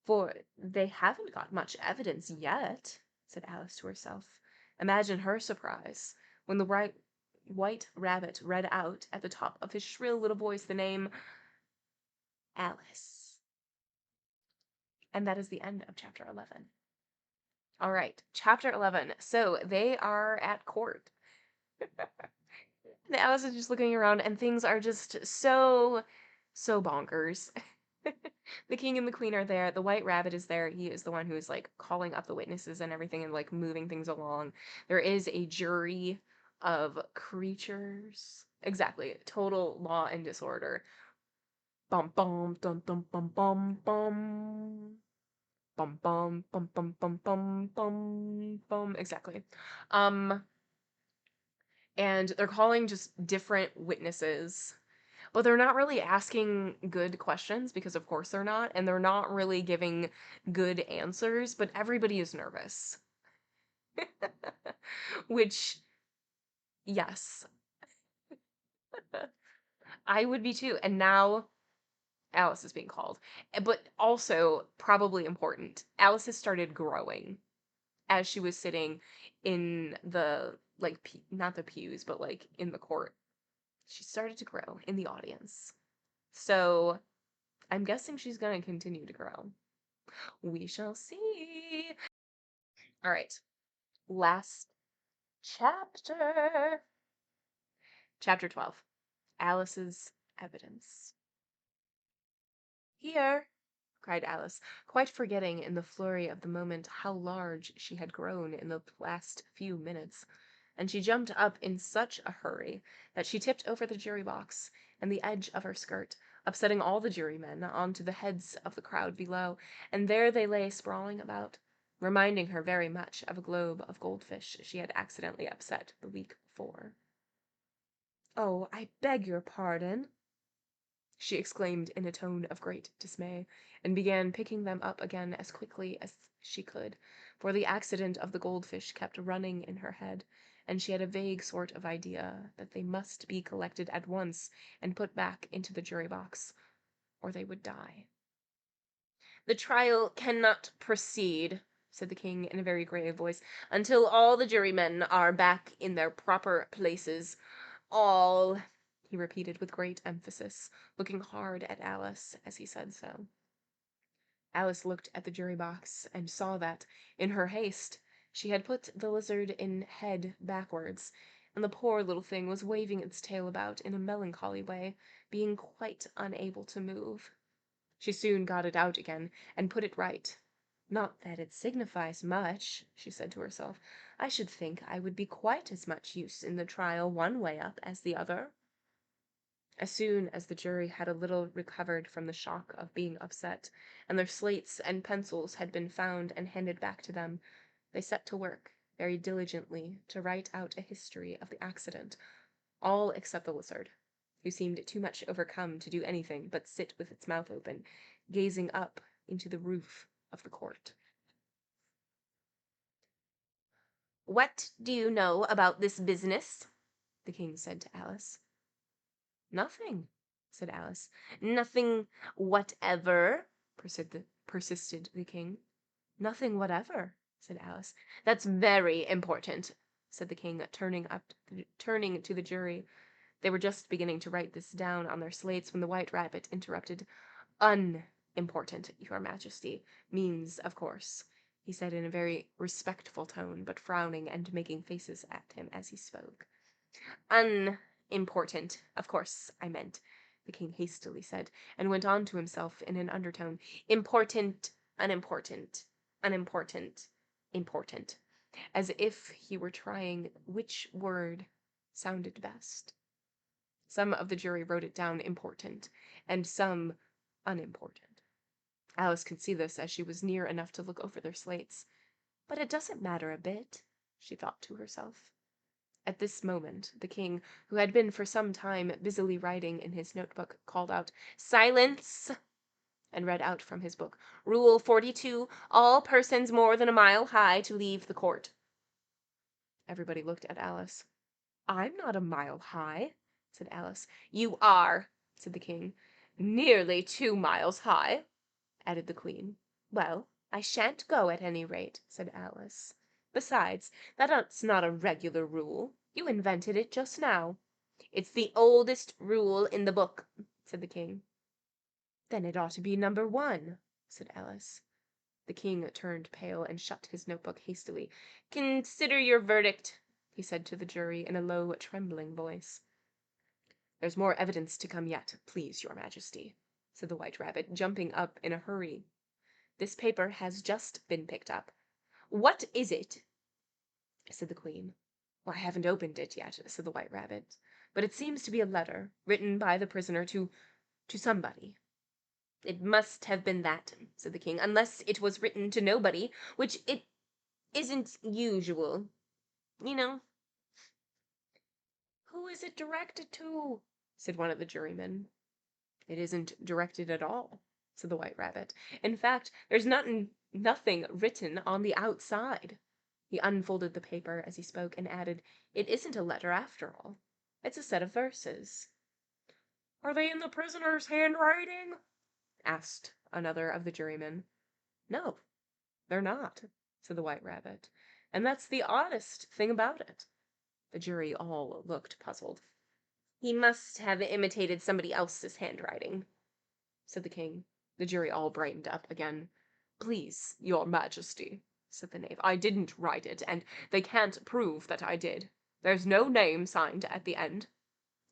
For they haven't got much evidence yet, said Alice to herself. Imagine her surprise when the White Rabbit read out at the top of his shrill little voice the name Alice. And that is the end of chapter 11. All right, chapter 11. So they are at court. And Alice is just looking around, and things are just so bonkers. The king and the queen are there. The White Rabbit is there. He is the one who is like calling up the witnesses and everything and like moving things along. There is a jury of creatures. Exactly. Total law and disorder. Bum bum dum dum bum bum bum. Bum bum bum bum bum bum bum bum. Exactly. And they're calling just different witnesses, but they're not really asking good questions because of course they're not, and they're not really giving good answers, but everybody is nervous. Which, yes, I would be too. And now Alice is being called. But also, probably important, Alice has started growing as she was sitting in the, like, not the pews, but like in the court. She started to grow in the audience. So I'm guessing she's going to continue to grow. We shall see. All right. Last chapter. Chapter 12. Alice's evidence. Here, cried Alice, quite forgetting in the flurry of the moment how large she had grown in the last few minutes. And she jumped up in such a hurry that she tipped over the jury box and the edge of her skirt, upsetting all the jurymen onto the heads of the crowd below, and there they lay sprawling about, reminding her very much of a globe of goldfish she had accidentally upset the week before. "Oh, I beg your pardon," she exclaimed in a tone of great dismay, and began picking them up again as quickly as she could, for the accident of the goldfish kept running in her head, and she had a vague sort of idea that they must be collected at once and put back into the jury box, or they would die. The trial cannot proceed, said the king in a very grave voice, until all the jurymen are back in their proper places. All, he repeated with great emphasis, looking hard at Alice as he said so. Alice looked at the jury box and saw that, in her haste, she had put the lizard in head backwards, and the poor little thing was waving its tail about in a melancholy way, being quite unable to move. She soon got it out again, and put it right, Not that it signifies much, she said to herself. I should think I would be quite as much use in the trial one way up as the other. As soon as the jury had a little recovered from the shock of being upset, and their slates and pencils had been found and handed back to them, they set to work very diligently to write out a history of the accident, all except the lizard, who seemed too much overcome to do anything but sit with its mouth open, gazing up into the roof of the court. What do you know about this business? The king said to Alice. Nothing, said Alice. Nothing whatever, Persisted the king. nothing whatever, Said Alice. That's very important, Said the king, turning to the jury. They were just beginning to write this down on their slates when the White Rabbit interrupted. Unimportant, Your Majesty, means, of course, he said in a very respectful tone, but frowning and making faces at him as he spoke. Unimportant, of course, I meant, the king hastily said, and went on to himself in an undertone. Important, unimportant, unimportant, important, as if he were trying which word sounded best. Some of the jury wrote it down important, and some unimportant. Alice could see this as she was near enough to look over their slates. But it doesn't matter a bit, she thought to herself. At this moment, the king, who had been for some time busily writing in his notebook, called out, "Silence!" and read out from his book, "Rule 42, all persons more than a mile high to leave the court." Everybody looked at Alice. "I'm not a mile high," said Alice. "You are," said the king. "nearly 2 miles high," added the queen. "Well, I shan't go at any rate," said Alice. "Besides, that's not a regular rule. You invented it just now." "It's the oldest rule in the book," said the king. "Then it ought to be number 1," said Alice. The king turned pale and shut his notebook hastily. "Consider your verdict," he said to the jury in a low, trembling voice. "There's more evidence to come yet, please, Your Majesty," said the White Rabbit, jumping up in a hurry. "This paper has just been picked up." "What is it?" said the queen. "Well, I haven't opened it yet," said the White Rabbit, "but it seems to be a letter written by the prisoner to somebody." "It must have been that," said the king, "unless it was written to nobody, which it isn't usual, you know." "Who is it directed to?" said one of the jurymen. "It isn't directed at all," said the White Rabbit. "In fact, there's nothing written on the outside." He unfolded the paper as he spoke and added, "It isn't a letter after all. It's a set of verses." "Are they in the prisoner's handwriting?" asked another of the jurymen. "No, they're not," said the White Rabbit. "And that's the oddest thing about it." The jury all looked puzzled. "He must have imitated somebody else's handwriting," said the king. The jury all brightened up again. "Please, Your Majesty," said the knave, "I didn't write it, and they can't prove that I did. There's no name signed at the end."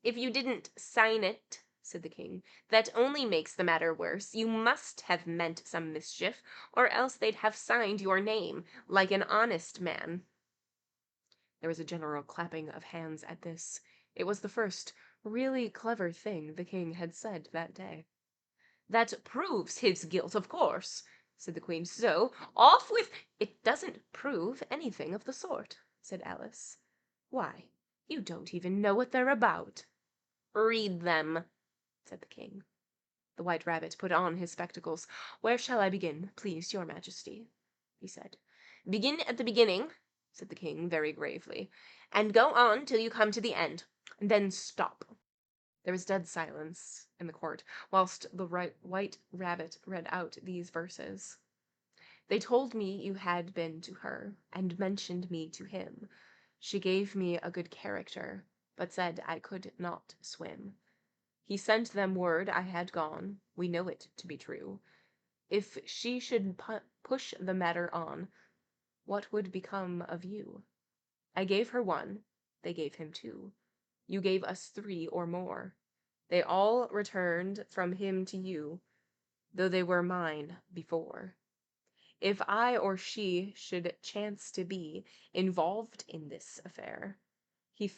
"If you didn't sign it," said the king, "that only makes the matter worse. You must have meant some mischief, or else they'd have signed your name, like an honest man." There was a general clapping of hands at this. It was the first really clever thing the king had said that day. "That proves his guilt, of course," said the queen. "So, off with—" "It doesn't prove anything of the sort," said Alice. "Why, you don't even know what they're about." "Read them," said the king. The White Rabbit put on his spectacles. "Where shall I begin, please, Your Majesty?" he said. "Begin at the beginning," said the king very gravely, "and go on till you come to the end. Then stop." There was dead silence in the court whilst the White Rabbit read out these verses. "They told me you had been to her, and mentioned me to him. She gave me a good character, but said I could not swim. He sent them word I had gone. We know it to be true. If she should push the matter on, what would become of you? I gave her 1, they gave him 2. You gave us 3 or more. They all returned from him to you, though they were mine before. if I or she should chance to be involved in this affair, he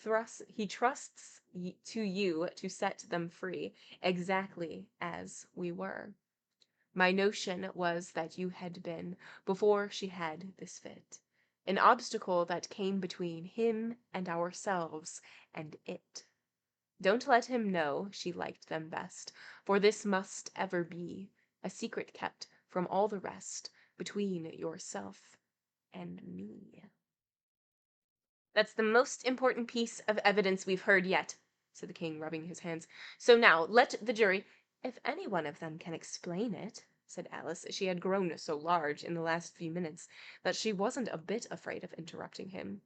trusts to you to set them free, exactly as we were. My notion was that you had been, before she had this fit, an obstacle that came between him and ourselves and it. Don't let him know she liked them best, for this must ever be a secret kept from all the rest between yourself and me. That's the most important piece of evidence we've heard yet, said the king, rubbing his hands. So now let the jury. If any one of them can explain it, said Alice. She had grown so large in the last few minutes that she wasn't a bit afraid of interrupting him.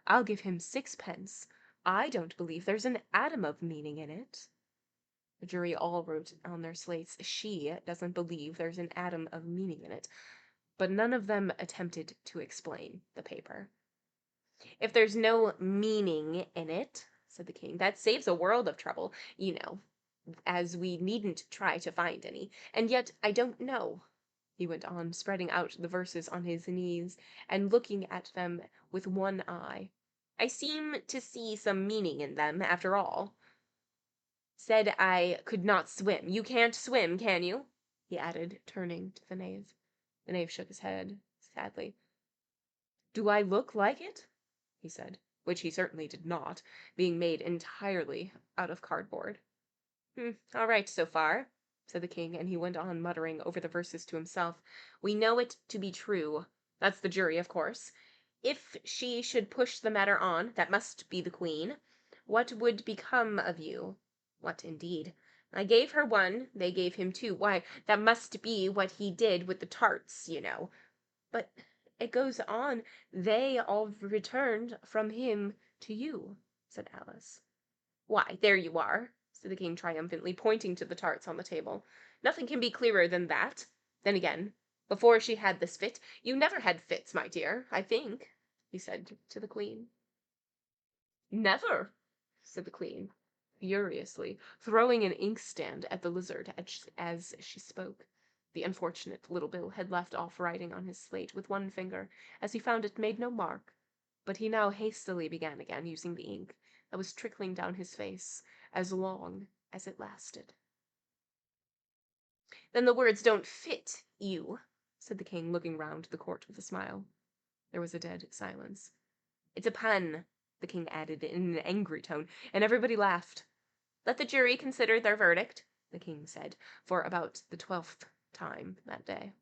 I'll give him 6 pence. I don't believe there's an atom of meaning in it. The jury all wrote on their slates, she doesn't believe there's an atom of meaning in it, but none of them attempted to explain the paper. If there's no meaning in it, said the king, that saves a world of trouble, as we needn't try to find any. And yet I don't know, he went on, spreading out the verses on his knees and looking at them with one eye. I seem to see some meaning in them, after all. Said I could not swim. You can't swim, can you? He added, turning to the knave. The knave shook his head sadly. Do I look like it? He said, which he certainly did not, being made entirely out of cardboard. All right so far, said the king, and he went on muttering over the verses to himself. We know it to be true. That's the jury, of course. If she should push the matter on, that must be the queen. What would become of you? What, indeed? I gave her 1, they gave him 2. Why, that must be what he did with the tarts, But it goes on, they all returned from him to you, said Alice. Why, there you are, said the king triumphantly, pointing to the tarts on the table. Nothing can be clearer than that. Then again, before she had this fit, you never had fits, my dear, I think, he said to the queen. Never, said the queen, furiously, throwing an inkstand at the lizard as she spoke. The unfortunate little Bill had left off writing on his slate with one finger, as he found it made no mark, but he now hastily began again, using the ink that was trickling down his face as long as it lasted. Then the words don't fit you, said the king, looking round the court with a smile. There was a dead silence. It's a pun, the king added in an angry tone, and everybody laughed. Let the jury consider their verdict, the king said, for about the 12th time that day.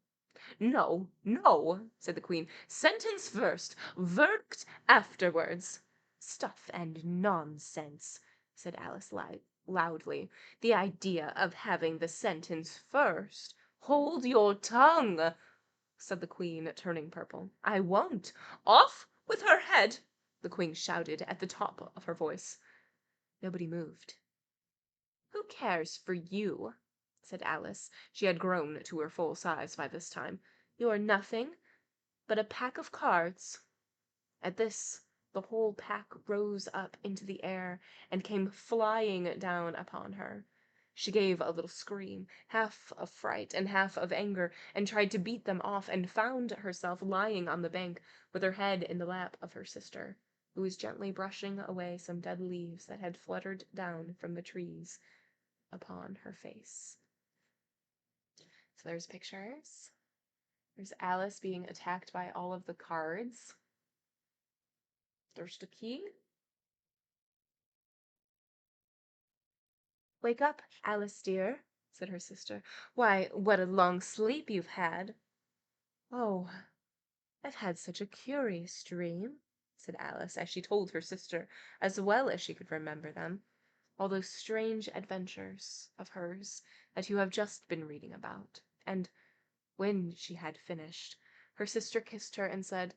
No, no, said the queen. Sentence first, verdict afterwards. Stuff and nonsense, said Alice loudly. The idea of having the sentence first. Hold your tongue, said the queen, turning purple. I won't. Off with her head, the queen shouted at the top of her voice. Nobody moved. Who cares for you? Said Alice. She had grown to her full size by this time. You are nothing but a pack of cards. At this, the whole pack rose up into the air and came flying down upon her. She gave a little scream, half of fright and half of anger, and tried to beat them off, and found herself lying on the bank with her head in the lap of her sister, who was gently brushing away some dead leaves that had fluttered down from the trees upon her face. So there's pictures. There's Alice being attacked by all of the cards. There's the king. Wake up, Alice dear, said her sister. Why, what a long sleep you've had. Oh, I've had such a curious dream, said Alice, as she told her sister, as well as she could remember them, all those strange adventures of hers that you have just been reading about. And when she had finished, her sister kissed her and said,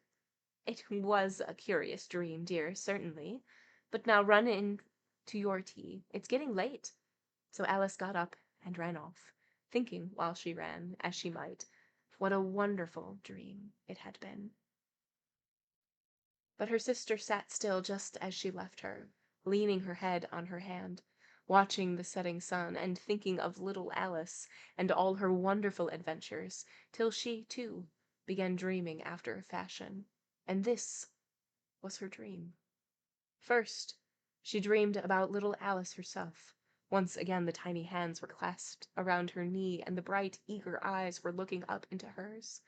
It was a curious dream, dear, certainly. But now run in to your tea. It's getting late. So Alice got up and ran off, thinking while she ran, as she might, what a wonderful dream it had been. But her sister sat still just as she left her, leaning her head on her hand, watching the setting sun and thinking of little Alice and all her wonderful adventures, till she, too, began dreaming after a fashion. And this was her dream. First, she dreamed about little Alice herself. Once again the tiny hands were clasped around her knee, and the bright, eager eyes were looking up into hers.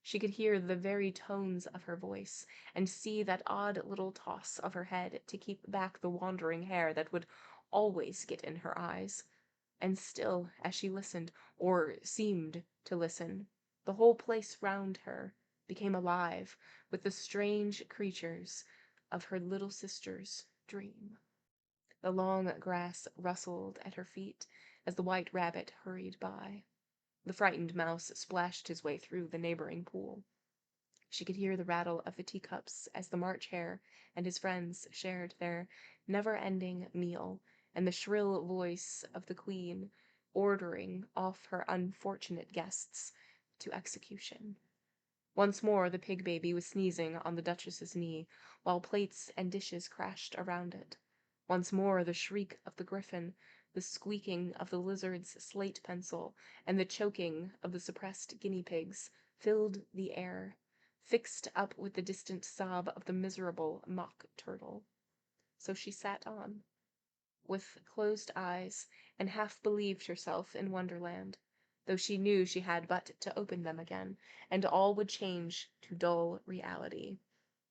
She could hear the very tones of her voice, and see that odd little toss of her head to keep back the wandering hair that would always get in her eyes. And still, as she listened, or seemed to listen, the whole place round her became alive with the strange creatures of her little sister's dream. The long grass rustled at her feet as the white rabbit hurried by. The frightened mouse splashed his way through the neighboring pool. She could hear the rattle of the teacups as the March Hare and his friends shared their never-ending meal, and the shrill voice of the Queen ordering off her unfortunate guests to execution. Once more the pig baby was sneezing on the Duchess's knee, while plates and dishes crashed around it. Once more the shriek of the griffin, the squeaking of the lizard's slate pencil, and the choking of the suppressed guinea pigs filled the air, fixed up with the distant sob of the miserable mock turtle. So she sat on, with closed eyes, and half believed herself in Wonderland, though she knew she had but to open them again, and all would change to dull reality.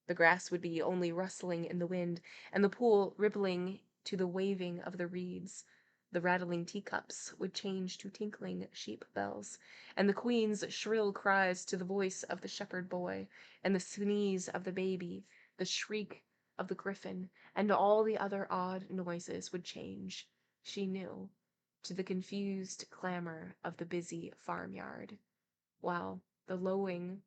The grass would be only rustling in the wind, and the pool rippling to the waving of the reeds. The rattling teacups would change to tinkling sheep bells, and the Queen's shrill cries to the voice of the shepherd boy, and the sneeze of the baby, the shriek of the griffin, and all the other odd noises would change, she knew, to the confused clamor of the busy farmyard, while the lowing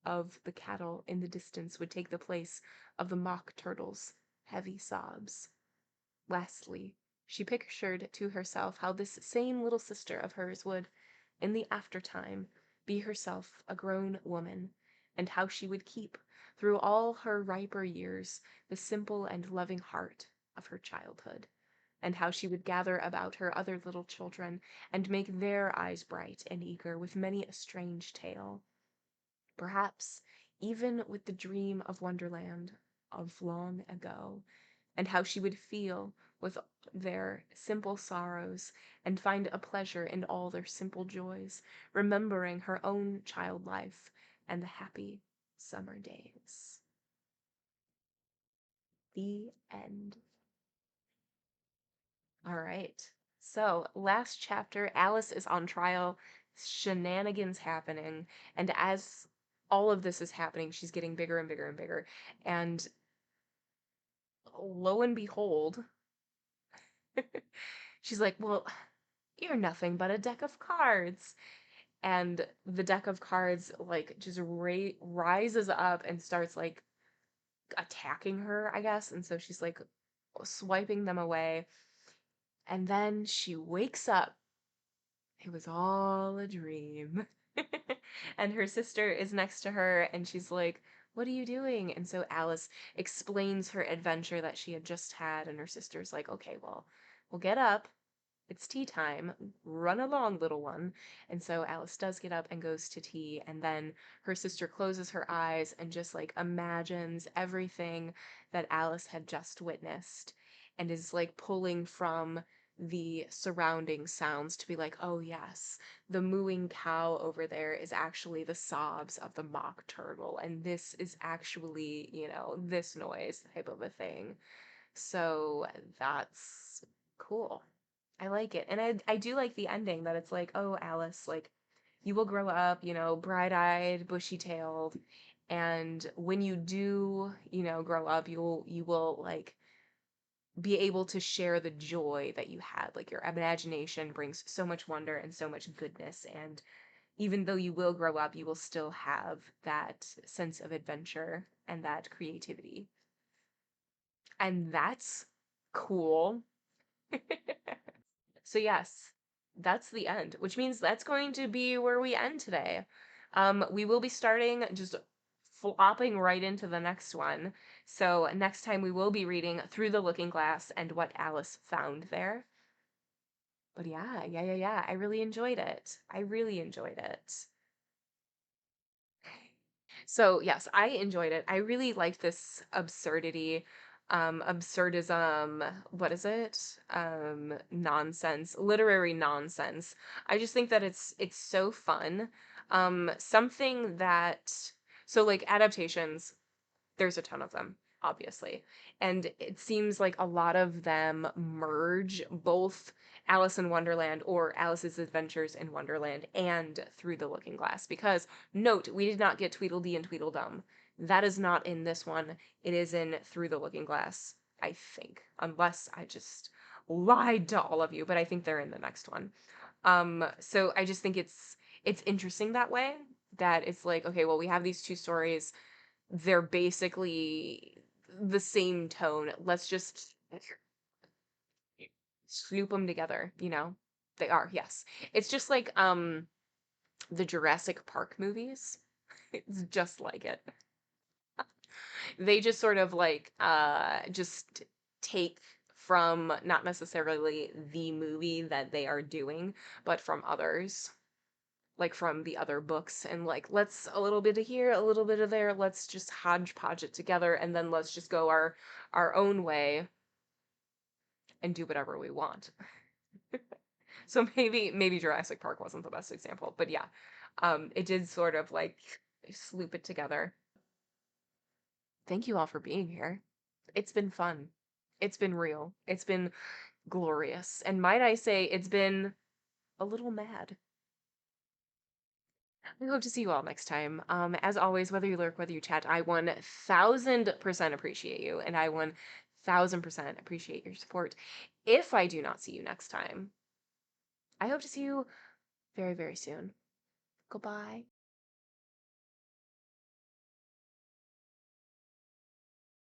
of the cattle in the distance would take the place of the mock turtle's heavy sobs. Lastly, she pictured to herself how this same little sister of hers would, in the aftertime, be herself a grown woman, and how she would keep, through all her riper years, the simple and loving heart of her childhood, and how she would gather about her other little children, and make their eyes bright and eager with many a strange tale. Perhaps even with the dream of Wonderland of long ago, and how she would feel with their simple sorrows and find a pleasure in all their simple joys, remembering her own child life and the happy summer days. The end. All right. So, last chapter, Alice is on trial, shenanigans happening, and as all of this is happening, she's getting bigger and bigger and bigger. And lo and behold, she's like, "Well, you're nothing but a deck of cards." And the deck of cards like just rises up and starts like attacking her, I guess. And so she's like swiping them away. And then she wakes up. It was all a dream. And her sister is next to her and she's like, "What are you doing?" And so Alice explains her adventure that she had just had, and her sister's like, "Okay, well, we'll get up. It's tea time. Run along, little one." And so Alice does get up and goes to tea, and then her sister closes her eyes and just like imagines everything that Alice had just witnessed and is like pulling from the surrounding sounds to be like, "Oh, yes, the mooing cow over there is actually the sobs of the mock turtle, and this is actually, this noise type of a thing." So that's cool. I like it. And I do like the ending that it's like, "Oh, Alice, like you will grow up, bright-eyed, bushy-tailed, and when you do, grow up, you will like be able to share the joy that you had. Like your imagination brings so much wonder and so much goodness, and even though you will grow up, you will still have that sense of adventure and that creativity." And that's cool. So yes, that's the end, which means that's going to be where we end today. We will be starting just flopping right into the next one. So next time we will be reading Through the Looking Glass and What Alice Found There. But yeah. I really enjoyed it. I really enjoyed it. So yes, I enjoyed it. I really liked this absurdity, absurdism, what is it? Nonsense, literary nonsense. I just think that it's so fun. Something that so like adaptations, there's a ton of them, obviously. And it seems like a lot of them merge both Alice in Wonderland or Alice's Adventures in Wonderland and Through the Looking Glass. Because, note, we did not get Tweedledee and Tweedledum. That is not in this one. It is in Through the Looking Glass, I think. Unless I just lied to all of you, but I think they're in the next one. So I just think it's interesting that way, that it's like, okay, well, we have these two stories, they're basically the same tone. Let's just sloop them together, you know? They are, yes. It's just like the Jurassic Park movies. It's just like it. They just sort of like just take from not necessarily the movie that they are doing, but from others, like from the other books, and like let's a little bit of here, a little bit of there, let's just hodgepodge it together, and then let's just go our own way and do whatever we want. So maybe Jurassic Park wasn't the best example, but yeah, it did sort of like sloop it together. Thank you all for being here. It's been fun. It's been real. It's been glorious. And might I say, it's been a little mad. I hope to see you all next time. As always, whether you lurk, whether you chat, I 1000% appreciate you, and I 1000% appreciate your support. If I do not see you next time, I hope to see you very, very soon. Goodbye.